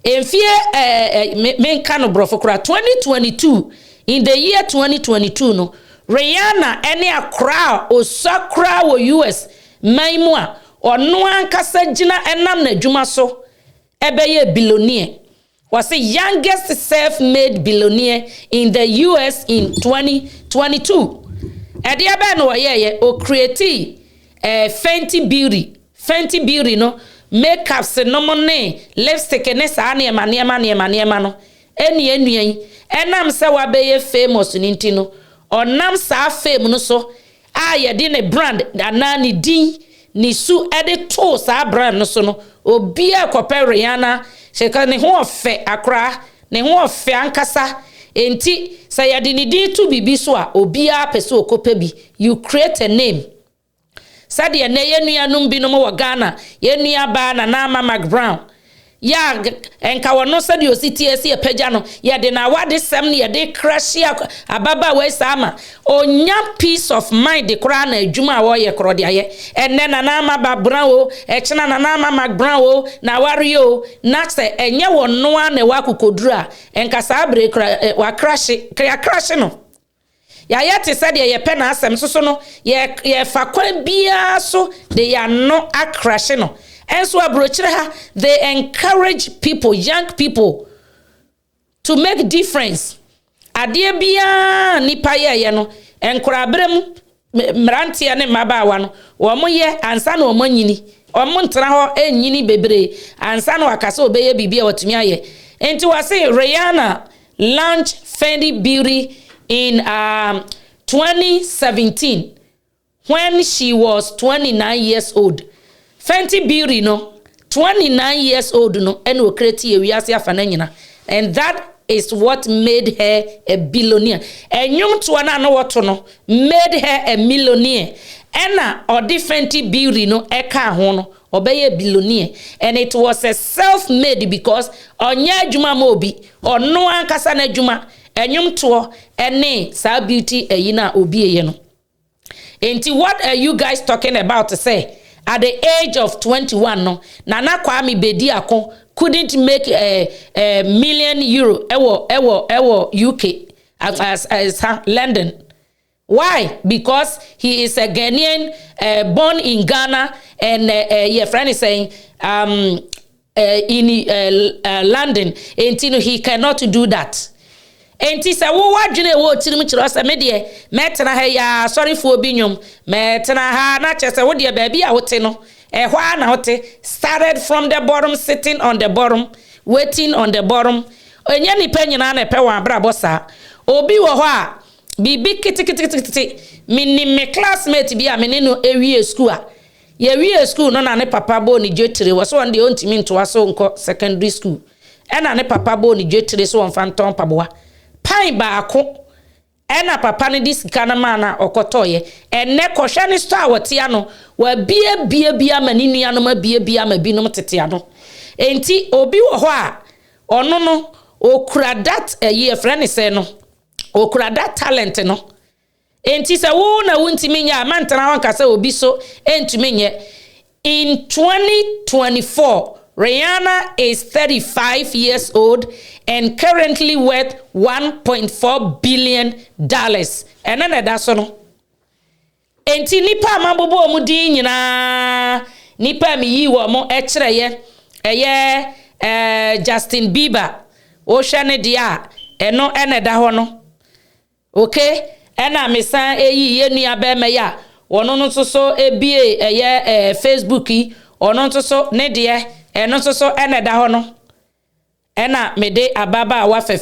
Mfie men kano brofo kura 2022 in the year 2022 no Rihanna ene akra osakra wo US maimua ono ankasa gina enam na dwuma so ebeye billionaire was the youngest self-made billionaire in the US in 2022. Ede ebe no ye o create Fenty Beauty no makeup se no money lipstick ne sa na ema no eni enam se wa beye famous ninti no onam sa fame no so ye de ne brand anani din ni su ede to sa brand no so no obi akope Rihanna sheka ne ho ofe akra ne ho ofe ankasa enti say ya de ni din to bibi so a obi a pese okope bi you create a name sade ne yenuanum bi no mo Ghana yenua ba na Nana Kwame Brown ya enka wono sade ositiesi epagya no ye de na wade sem ne ye de crash ababa we sama onya peace of mind de kra na adwuma wo ye kro de aye enne na Nana Kwame Brown o echena na Nana Kwame Brown o na ware o na se enye wono a na wakokodura enka sa break wa crash no ya yete said ye pen asem so no ye fa kwan bia so they are no a crash no enso abrochire ha they encourage people, young people, to make difference ade bia nipa ye no enkora brem mrantia ne mabawa no wo mo ye ansa na wo manyini o mo ntra ho enyini bebre ansa na wakase obeye bibia watumi aye enti wase Rihanna launched Fenty Beauty in 2017 when she was 29 years old. Fenty Beauty no 29 years old no and we create a wiase afana nyina, and that is what made her a billionaire. Enyum to na no woto no made her a millionaire. Ena odi Fenty Beauty no eka ho no obeye billionaire, and it was a self-made because onya adwuma ma obi ono ankasa na adwuma enyum to ene sa beauty eyina obi eye no. Enti what are you guys talking about to say? At the age of 21 no Nana Kwame Bediako couldn't make a million euro ewo UK as London. Why? Because he is a Ghanaian born in Ghana, and your friend is saying in London, and he cannot do that. Enti sa wo wadwene wo tirim kiro sa me de metena ha ya sorry for obinyum metena ha na chese wo de ba bia wote no hwa na wote started from the bottom, sitting on the bottom, waiting on the bottom. Onye ni panyina na pe wa brabo sa obi wo ho a bibi kitikiti me classmate bi a me no ewie school a ye wie school no na ne papa bo ni jetire wo so on de ontimi ntoa so nko secondary school e na ne papa bo ni jetire so on fanton paboa pai baako ena papa ne disika na mana okotoye enne kohwe ne store wotia no wa bia maninu ya no ma bia ma binom tetea no enti obi wo ho a ono no okura that ye friend say no okura that talent no enti se wo na wuntimi nya amantana wankasa obi so entumi nye In 2024, Rihanna is 35 years old and currently worth $1.4 billion. And then that's no. Enti nipa mabobo mu din nyina nipa mi yi wo mo ekyereye Justin Bieber o hwe ne dia eno ene da ho no. Okay, ena mesan eyi ye nua be me ya wono no so ebie Facebook yi ono so ne dia eno so ene da ho no. Ena mede ababa wa fe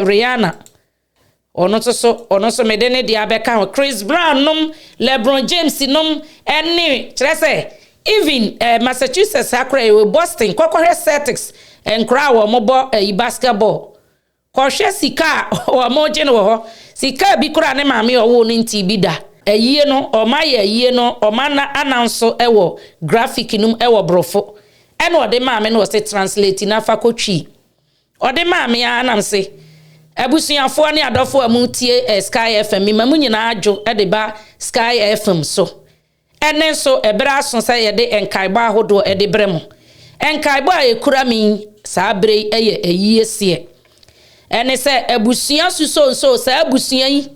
Rihanna ono so mede ne dia be ka Chris Brown num LeBron James num ene kyerese even Massachusetts akra we Boston kokore Celtics enkra wo mobo basketball kohwe sika wo mo je no ho sika bi kura ne maame owo no nti bi da ayie no o ma ye ayie no o ma na ananso ewo graphic num ewo brofo ene o de maame no se translate na fa kotwi o de maame anam se abusuafo ne adofo amutie Sky FM mamu nyina adwo e de ba Sky FM so ene so ebra so se ye de enkaiba ahodo e de brem enkaiba ekura mi saa bre eye ayie se ene se abusua suso sa abusua yi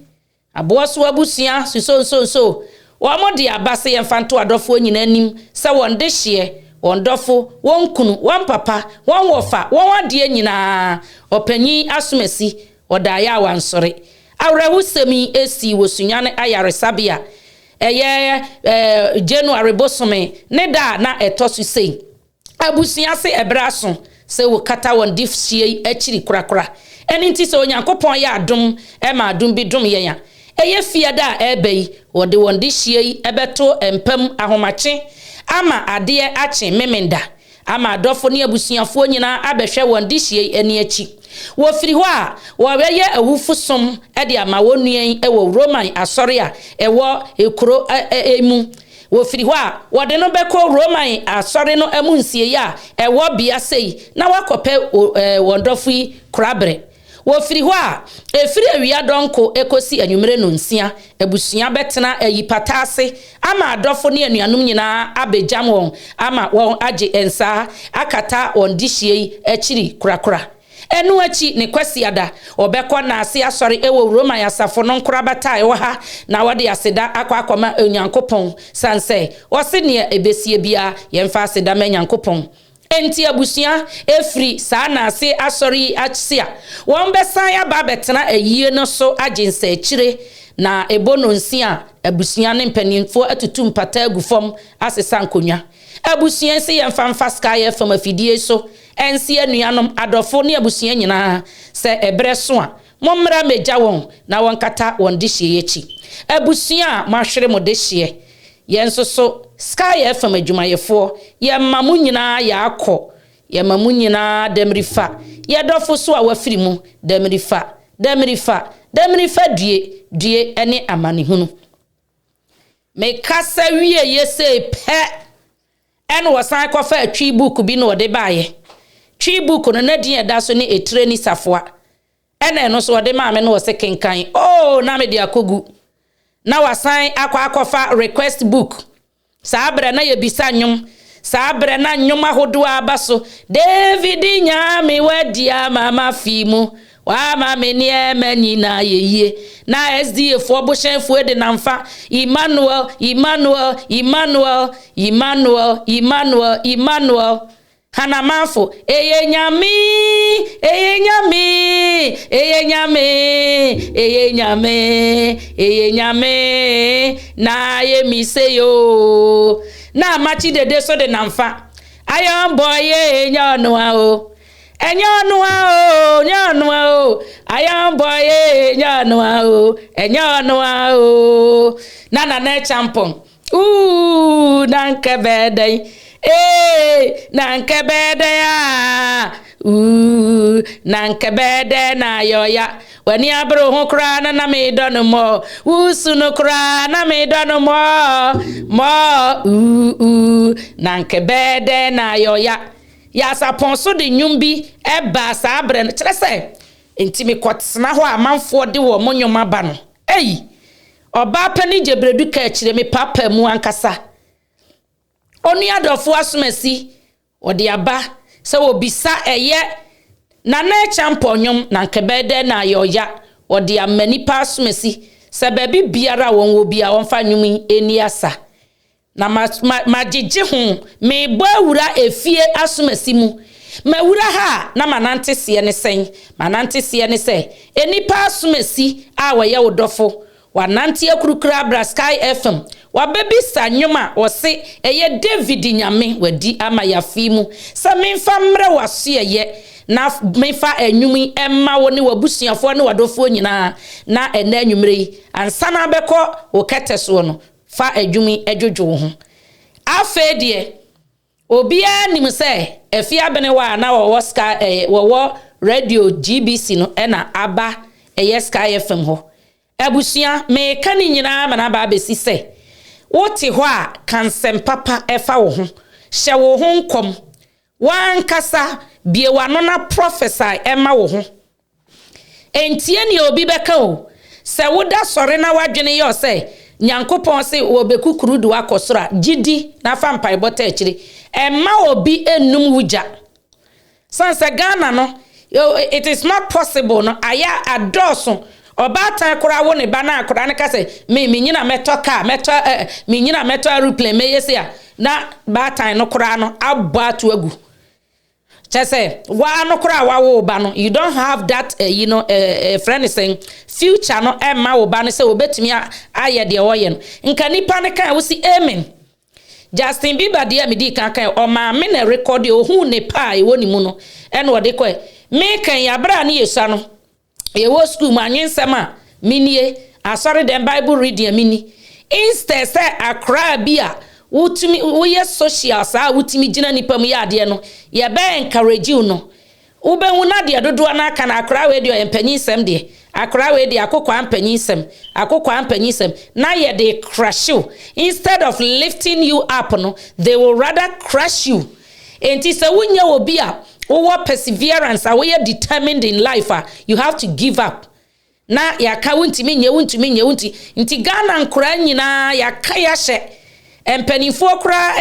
aboso abusua suso wo mo de abase ye mfanto adofo nyina anim se won de hye won dofo won kunu won papa won wofa won wade nyina opanyi asomasi odaya wansore awrewu semi esi wosunyane ayare sabia January bosome ne da na etosu sei abusua se ebraso se wo kata won difhie akiri kurakura eni nti se onyankopon ya adom e ma adom bi dom ye ya fia da ebei wode won dihie ebeto empam ahomache ama ade ache memenda ama adofo ne abusuafo nyina abehwe won dihie eni achi wo firi ho a wo weye awufusom e de ama wonuan e wo Roman asori a e wo ekuro emu wo firi ho a wode no beko Roman asori no amunsie ya e wo bia sei na wakope wondofo yi krabre wo firi ho a efiri awia donko ekosi anwumere no nsia abusua betena ayipatase ama adofo ne anuanum nyina abejam won ama won age ensa akata won dihie akiri kurakura enu achi ne kwasiada obekọ na ase asori ewo Roma yasafo no nkura bata ewo ha na wode aseda akwa onyankopon sanse wose ne ebesie bia yemfa aseda manyankopon enti abusua efri sa na ase asori achia won besan ya ba betena ayie no so agensa akire na ebono nsia abusua ne mpanimfo atutu mpata agufom asesa nkonya abusua se yemfa Sky FM afidie so ensi anuanom adofo ne abusua nyina se ebreso a mommra meja won na won kata won dihye yechi abusua mahwere mo dihye yenso so Sky FM adwumayefo ye mamu nyina ya akọ ye mamu nyina demrifa ye dofo so a wafiri mu demrifa due ene amanehunu me kasa wie yese pe ene wosan kofa atwi book bi no de baaye twi book no na din eda so ne etre ni safoa ene no so de maame no wose kenkan na me de akogu na wasan akofa request book sabre na ye bisa nyum sabre na nyum ahodo abaso David nyame wadia mama fimu wa mama ni emanyi na yeye na SDF oboshenfu de namfa Emmanuel hanamafo eye nyame na ye miseyo na machi dede so de namfa ayon boy nyonu o ayon boy nyonu o nana na champon nankebede nankebede ya nankebede na yoya wani abro ho kra na me donu mo usunu kra na me donu mo nankebede na yoya ya saponso de nyumbi eba sa abre no kire se ntimi kwotena ho amanfo de wo monyoma ba no oba pani jebredu ka kire me papa mu ankasa oni adofo asomasi odi aba se obisa eye na champonyom na nkebede na ayoya odi amanipa asomasi se baby biara won wo bia wonfa nwumi eni asa na magege ho me bo awura efie asomasi mu mawura ha na manante se ne sen manante se ne se enipa asomasi a woye wodofo wanante akurukura Brasky FM wabebi sanyoma wose eye David nyame wadi ama yafimu sa memfa mre waso eye na mefa anwumi emma woni wabusuafo ne wadofo nyina na ena anwumre ansa na beko wo keteso no fa adwumi adwodwo ho afedie obia nim se afia bene wa na wo Sky wo radio GBC no ena aba eye Sky FM ho abusua me kani nyina mana ba besi se wote ho a kansem papa efa wo ho hye wo ho nkom wan kasa bie wano na prophesy ema wo ho entie ni obi beka o se woda sore na wadwene yo se nyankopon se wo bekukuru du akosora gidi na fa mpai bota akire ema obi enum wuja sanse Ghana no it is not possible no aya adoso obata kura wo ne bana kura ne kase me nyina metoka me nyina meto aeroplane me yesia na bata no kura no abatu agu chese wa no kura wa wo ba no you don't have that friend is saying future no emma wo ba no se obetumi aye de woye no nka nipa ne kan wo si amen Justin Bieber de me di kan o ma me na record o hu ne pa e woni mu no ene wo de ko me kan ya bra ne yesu no ye wo school manyensema minie asori dem Bible reading mini instead say akra bia wutumi wo ye social sa wutumi gina nipa mu ya de no ye be encourage you no ube hu na de dodo na aka na akra we de empanyisem de akra we de akokwa empanyisem na ye de crush you instead of lifting you up no they will rather crush you enti se wunya obi a wo perseverance we are determined in life you have to give up na yaka wuntimi nye nti Ghana nkura nyina yaka ya hye empanifo kura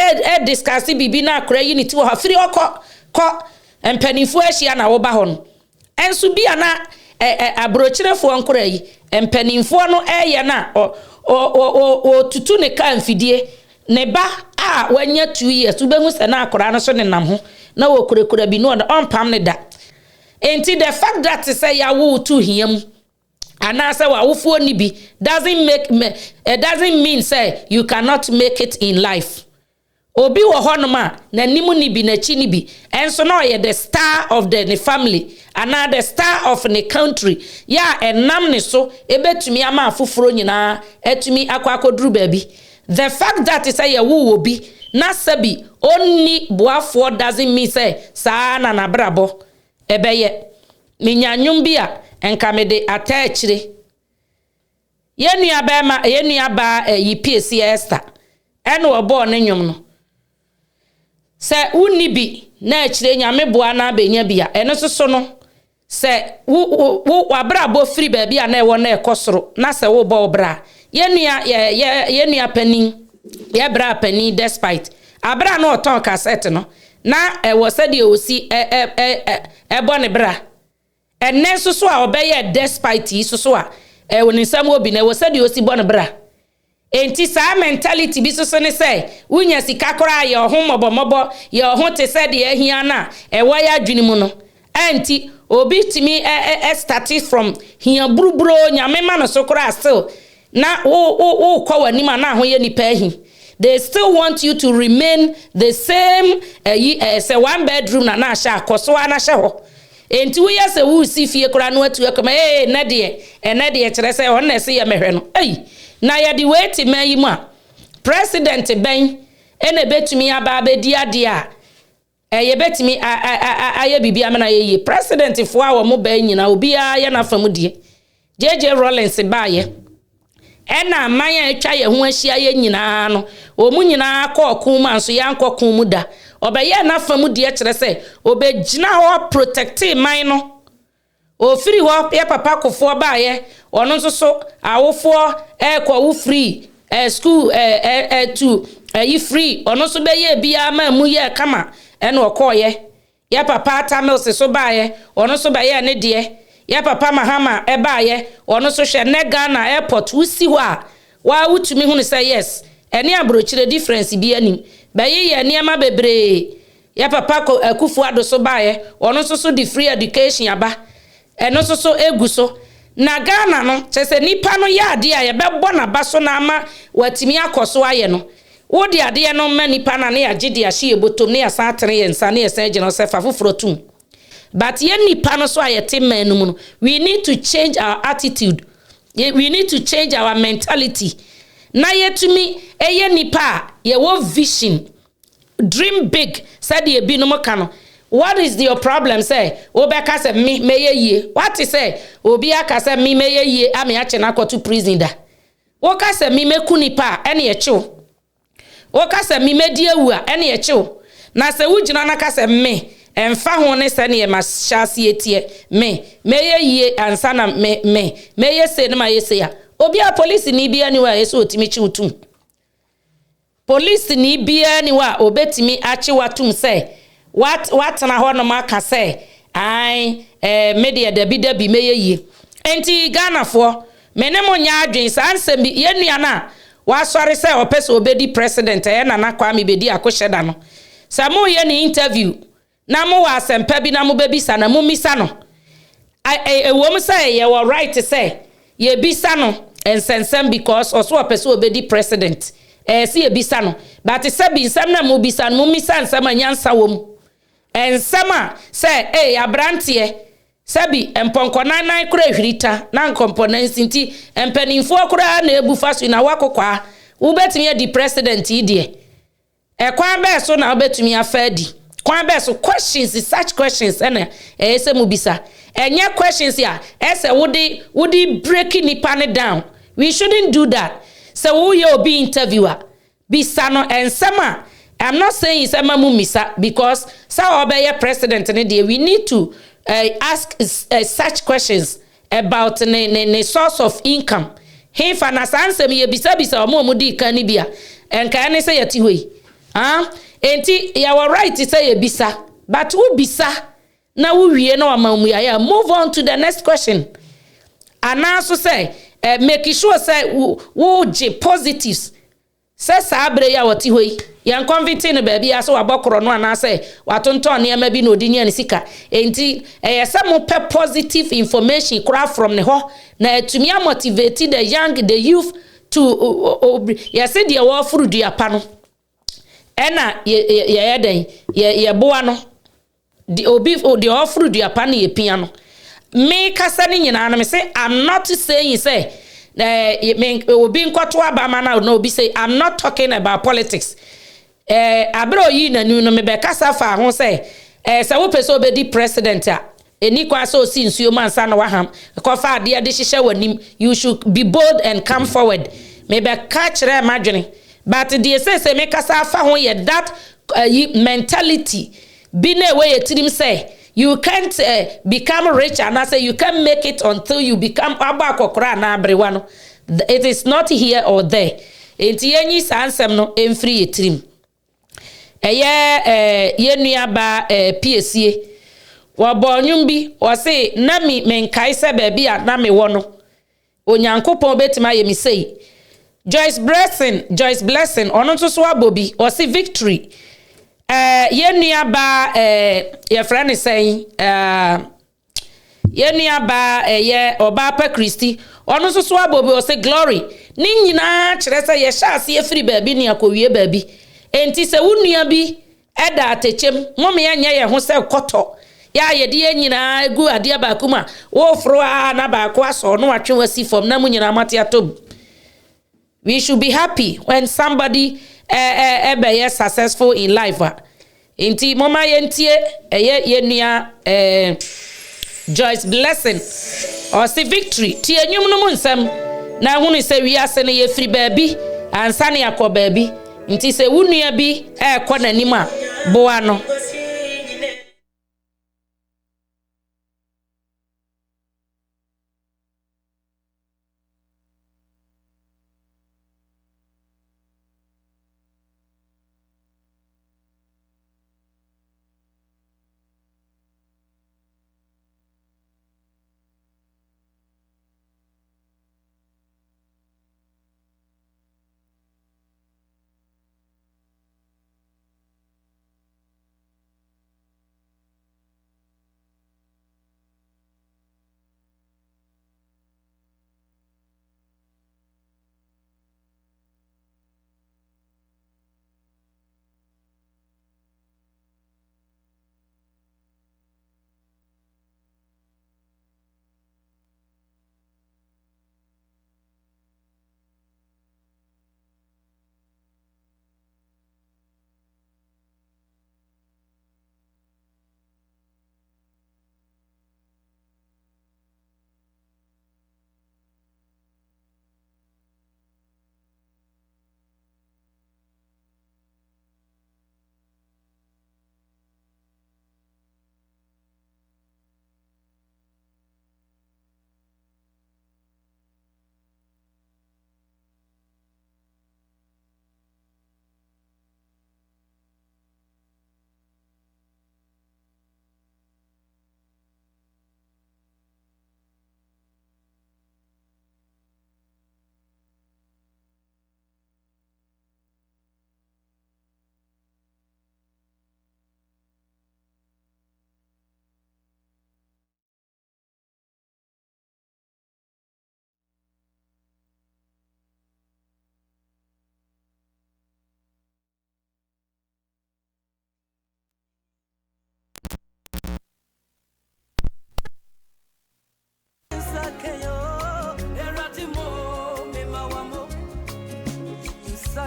discuss bibi na kura unity wo hafiri ko empanifo ahia na wo ba ho no enso bia na abrochirefo nkura yi empanifo no eye na o tutu ne ka mfidie ne ba a wanya 2 years ubengu se na akura no so ne nam ho na wo kurekura bi no on pam ne da enti the fact that say ya wo to him anasa wa wofuo ni bi doesn't mean say you cannot make it in life obi wo honoma na nimu ni bi na chi ni bi enso na ye the star of the family another star of the country ya enam ne so ebetumi ama afoforo nyina etumi akwakoduru baby the fact that say ya wo obi na sabi only boafo doesn't mean say sa na brabo ebeye minyanyum bia enka me de atachire yenua ba YPC Esther ene obo ne nwum no se uni bi na achire nyame boa na benya bia ene soso no se wo abrabo free ba bia na ewo na ekosoro na se wo bo bra yenua panin ye bra panin despite abra no oton cassette no na wo se de osi bone bra enne soso a obeye despite soso a woni sam obi na wo se de osi bone bra enti sa mentality bi soso ne se unya sika kora ye ho mobomobo ye ho te se de ahia na wo ya adwini mu no enti obi timi started from hia buruburo nyame ma no sokora still na wo kwa wanima na ho ye nipa ahi. They still want you to remain the same say one bedroom na sha koso na sha ho enti wo yese wo si fie kora no atu akoma na de kire say on na se ye mehwe no na ya di wait man mu a president ben ene betumi aba abedi ade a ye betumi aye bibia me na ye president fo a wo mo ben nyina obi a ye na fam die JJ Rollins ba ye ena manya etwa ye ho ahia ye nyina no omu nyina akọ ma nso ya nkọ mu da obeye na fam die kire se obegina ho protect man no ofiri ho ye papa kofo ba ye ono nso so awofo ekọ wo free school to ayi free ono so be ye bia ma mu ye kama ene okoye ya papa Tamils so baaye ono so be ye ne de ya papa Mahama e baaye ono so hwe ne Ghana airport wusi ho a wa wutumi hu ne say yes ene abrochire difference bi anim be ye niam bebre ya papa Akufo-Addo so baaye ono so di free education aba eno so egu so na Ghana no chese nipa no ya ade a ye bebo na baso na ama watimi akoso aye no wo de ade no ma nipa na ya gide a hye botom ne ya sa atere ye nsa ne ya sa gino se fa foforo tum but ye nipa no so ayete manum no we need to change our attitude we need to change our mentality na yetumi eye nipa ye wo vision dream big said ye bi no mo ka no. What is your problem say obeka say me ye what is say obi aka say me ye ame ache na to prison da wo ka say me meku nipa ene ye chew wo ka say me medi awu a ene ye chew na say wugina na ka say me emfa ho ne say ne ye ma hyase etie me ye ansa na me ye say ne ma ye say ya obi a police ni bia ni wa ye so otimi chi utum police ni bia ni wa obetimi achi watum say what na ho no maka say ai media dabi meye enti Ghana fo menemo nya adwen sansem bi ye nua na wa sori say opese obedi president Nana Kwame Bediako A.KA no samu ye ni interview na mo wa asempa bi na mo bebisa na mo misa no wom say ye were right to say ye bisa no ensensem because also opese obedi president si ye bisa no but say bi nsem na mo bisa no mo misa nsem anyansa wom ensema say abrantie sabi emponkonanan kura hwirita na nkomponansi nti empanimfo kura na ebufa so na wakokwa ubetumi di president idie kwan be so na ubetumi afadi kwan be so questions such questions ena ese mubisa enye questions ya ese wodi breaking nipa down we shouldn't do that so we will be interviewer bisa no ensema I'm not saying it's misa because sa obey president we need to ask such questions about the source of income. He fana answer me bisa omo di kan bia enka ne say yati hoi enti you were right to say bisa but who bisa na wo wie na amamu ya move on to the next question and also say make sure say wo positives say sabre ya wati hoi yan convicting no baby aso wabokoro no ana say watonton ne ma bi no odi nya ne sika enti some positive information kura from ne ho na etumi motivate the youth to yes dey wo furu duapa no ena ye den ye boa no the obi the ofuru duapa no ye pia no me kasa ne nyina no me say I'm not saying say obi nkoto abama na no obi say I'm not talking about politics abro yi na nu no me be kasa fa ho say say wo pese obedi president a eni kwa so si nsuo mansa na waham ko fa ade de hihye wanim you should be bold and come forward me be catch re madwene but the say me kasa fa ho ye that mentality be na way etirim say you can't become rich and I say you can make it until you become abakokra na abrewa no it is not here or there enti enyi sansem no emfiri etirim ye nuaba PSA wabonyum bi o say na mi menkai se ba bia na me wo no onyankopon betima ye mi sei Joyce blessing ono so abobi o say victory ye nuaba ye friend say ye nuaba ye Obapa Christy ono so abobi o say glory ni nyina kire say ye sha ase efiri ba bi ni akowie ba bi enti se wunua bi eda atechem mome anya ye ho se koto ya ye de nyina egu ade ba kuma wo fro na ba ko aso no atwe wasi fom na munyina mate atom. We should be happy when somebody be successful in life. Enti mama yentie ye nua Joyce blessing or say victory ti enyum no nsem na hunu se wi ase ne ye free baby ansa ne yakọ baby nti se wunua bi ekọ nanim a boa no.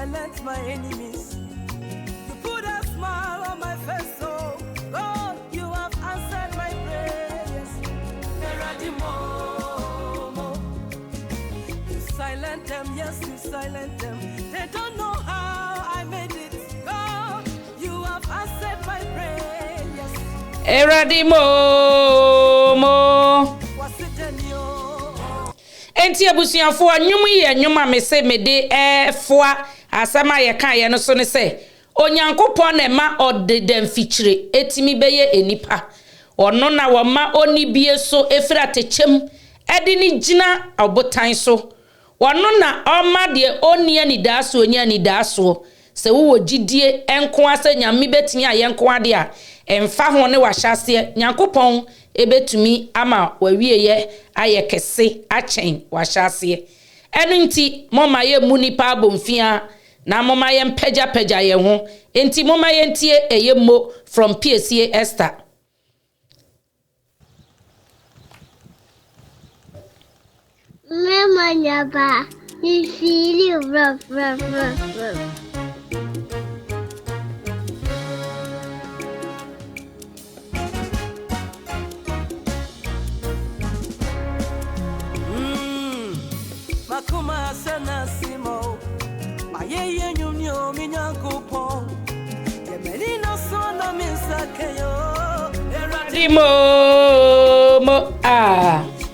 silence my enemies. You put a smile on my face, oh God, you have answered my prayers. You silent them, yes, you silent them. They don't know how I made it. God, you have answered my prayers. Was it in you? Enti abusuafo anwum ye nwuma me se mede foa asama ye kan ye no so ne se onyankopon na ma odedam fikyire etimi beye enipa ono na wo ma oni bie so efira techem ede ni gina obotan so wono na oma de oni ani daaso oni ani daaso se wo gidie enko asa nyame betimi aye nko ade a emfa ho ne wahyase nyankopon ebetumi ama wawieye ayekese achen wahyase enu nti moma ye munipa abomfia na moma ye mpagya ye ho enti moma ye ntie eyemo from PSA Esther. Mama nyaba you feel rough. Makuma sana simo Maye nyumyo minyankopon Yemenina sona misakeyo Mo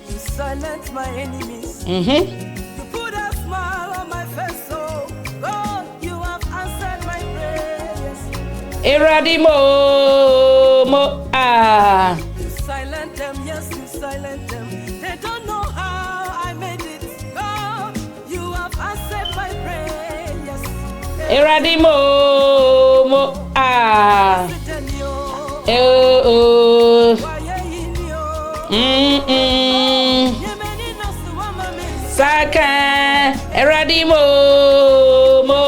You silence my enemies. You put a smile on my face, oh God, you have answered my prayers. You silent them, yes, you silent them. They don't know how I made it. God, you have answered my prayers. Saka eradimo mo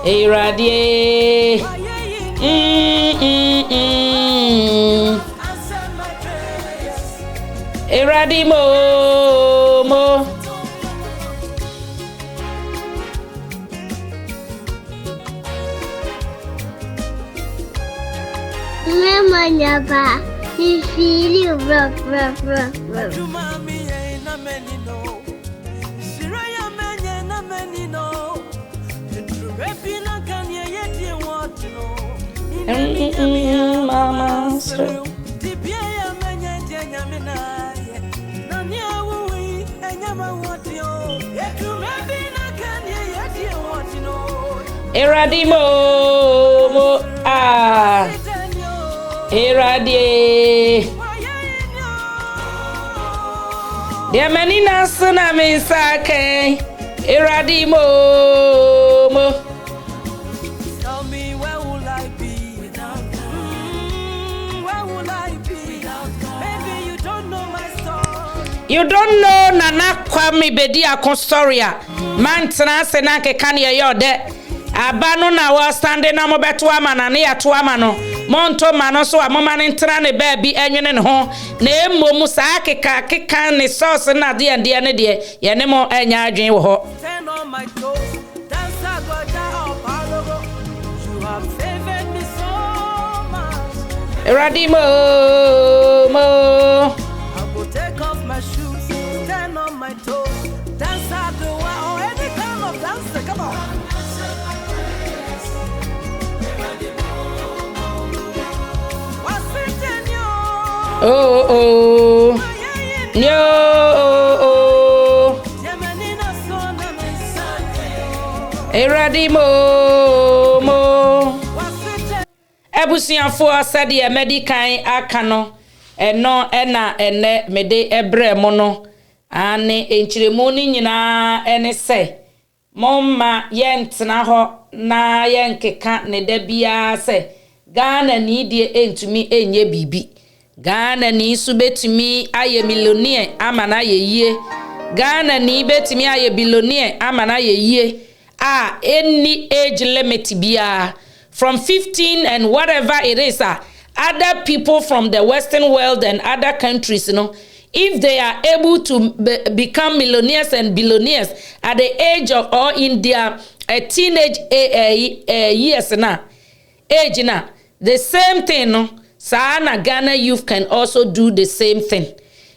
eradie eradimo mo Mama nyaba you feel rough. Mama eradimo mo eradie dia menina suna misake eradimo mo. Tell me where will I be without God? Where will I be without God? Maybe you don't know my story. You don't know Nana Kwame Bediako A.KA story. Man tena se na ke kan ye yode abano na wa stande na mo beto ama na ne yato ama no monto mano so amoma ne ntra ne ba bi enwene ne ho na emom saa keka ne sauce na de ne de ye ne mo anya adwen wo ho. Turn on my toes, dance agoja up alogo. You have favored me so much. Eradimo mo I will take off my shoes, turn on my toes, dance agoja or any kind of dance. Come on. Oh eradimo mo ebusianfo asade medican aka no eno ena ene mede ebre mo no ane enchiremu ni nyina ene se momma yentena ho na yenkeka ne da bia se Ghana ni die entumi enye bibi Ghana ni su betimi aye millionaire amana ye yie Ghana ni betimi aye billionaire amana ye yie any age limit bia from 15 and whatever it is other people from the Western world and other countries if they are able to become millionaires and billionaires at the age of or in their teenage years now, age now, the same thing, no? Sana Ghana youth can also do the same thing.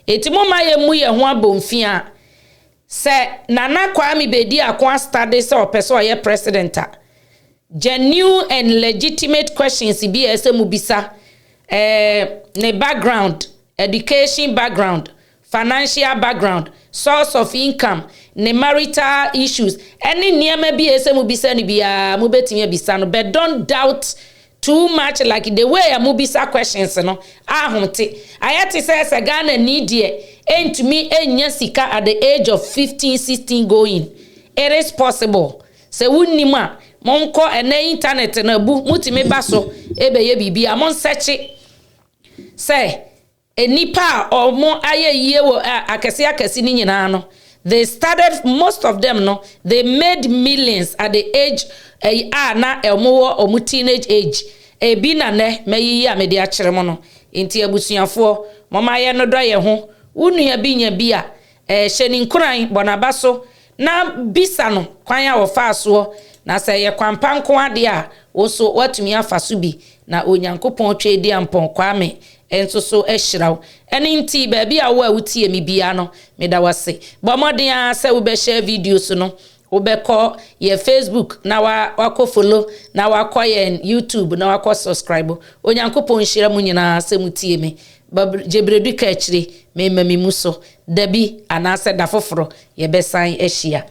Etimoma ye mu ye ho abomfia. Se Nana Kwame Bediako A.KA study so person ye president. Genuine and legitimate questions bi esemu bisa. Ne background, education background, financial background, source of income, ne marital issues. Any niema bi esemu bisa ni bia mu betimi bisa no, but don't doubt too much like the way a mubisa questions no ahonte ayati say Ghana need here and me enya sika at the age of 15 16 going. It is possible say wunima monko ene internet na bu mutime baso ebeye bibia mon search say enipa omo ayeye wo akese ni nyina no. They started, most of them no, they made millions at the age na omu teenage age. Ebi na ne meyi ya me de akere mo no. Enti abusuafo mama ye no do ye ho. Unu ya bi nya bi a hyeni nkuran bonaba so na bisa no kwan ya wo fa so na se ye kwampanko ade a wo so watumi afa so bi na onyankopon twa edi ampon kwame enso so ehiraw eni nti ba bi a wo a wutie mi bia no me da wase bo modern a se wo be share videos no wo be ko ye Facebook na wa follow na wa ko ye YouTube na wa ko subscribe onyankopon hira mu nyina se mutie me jebredu ka akire me muso dabi anase da foforo ye be san ehia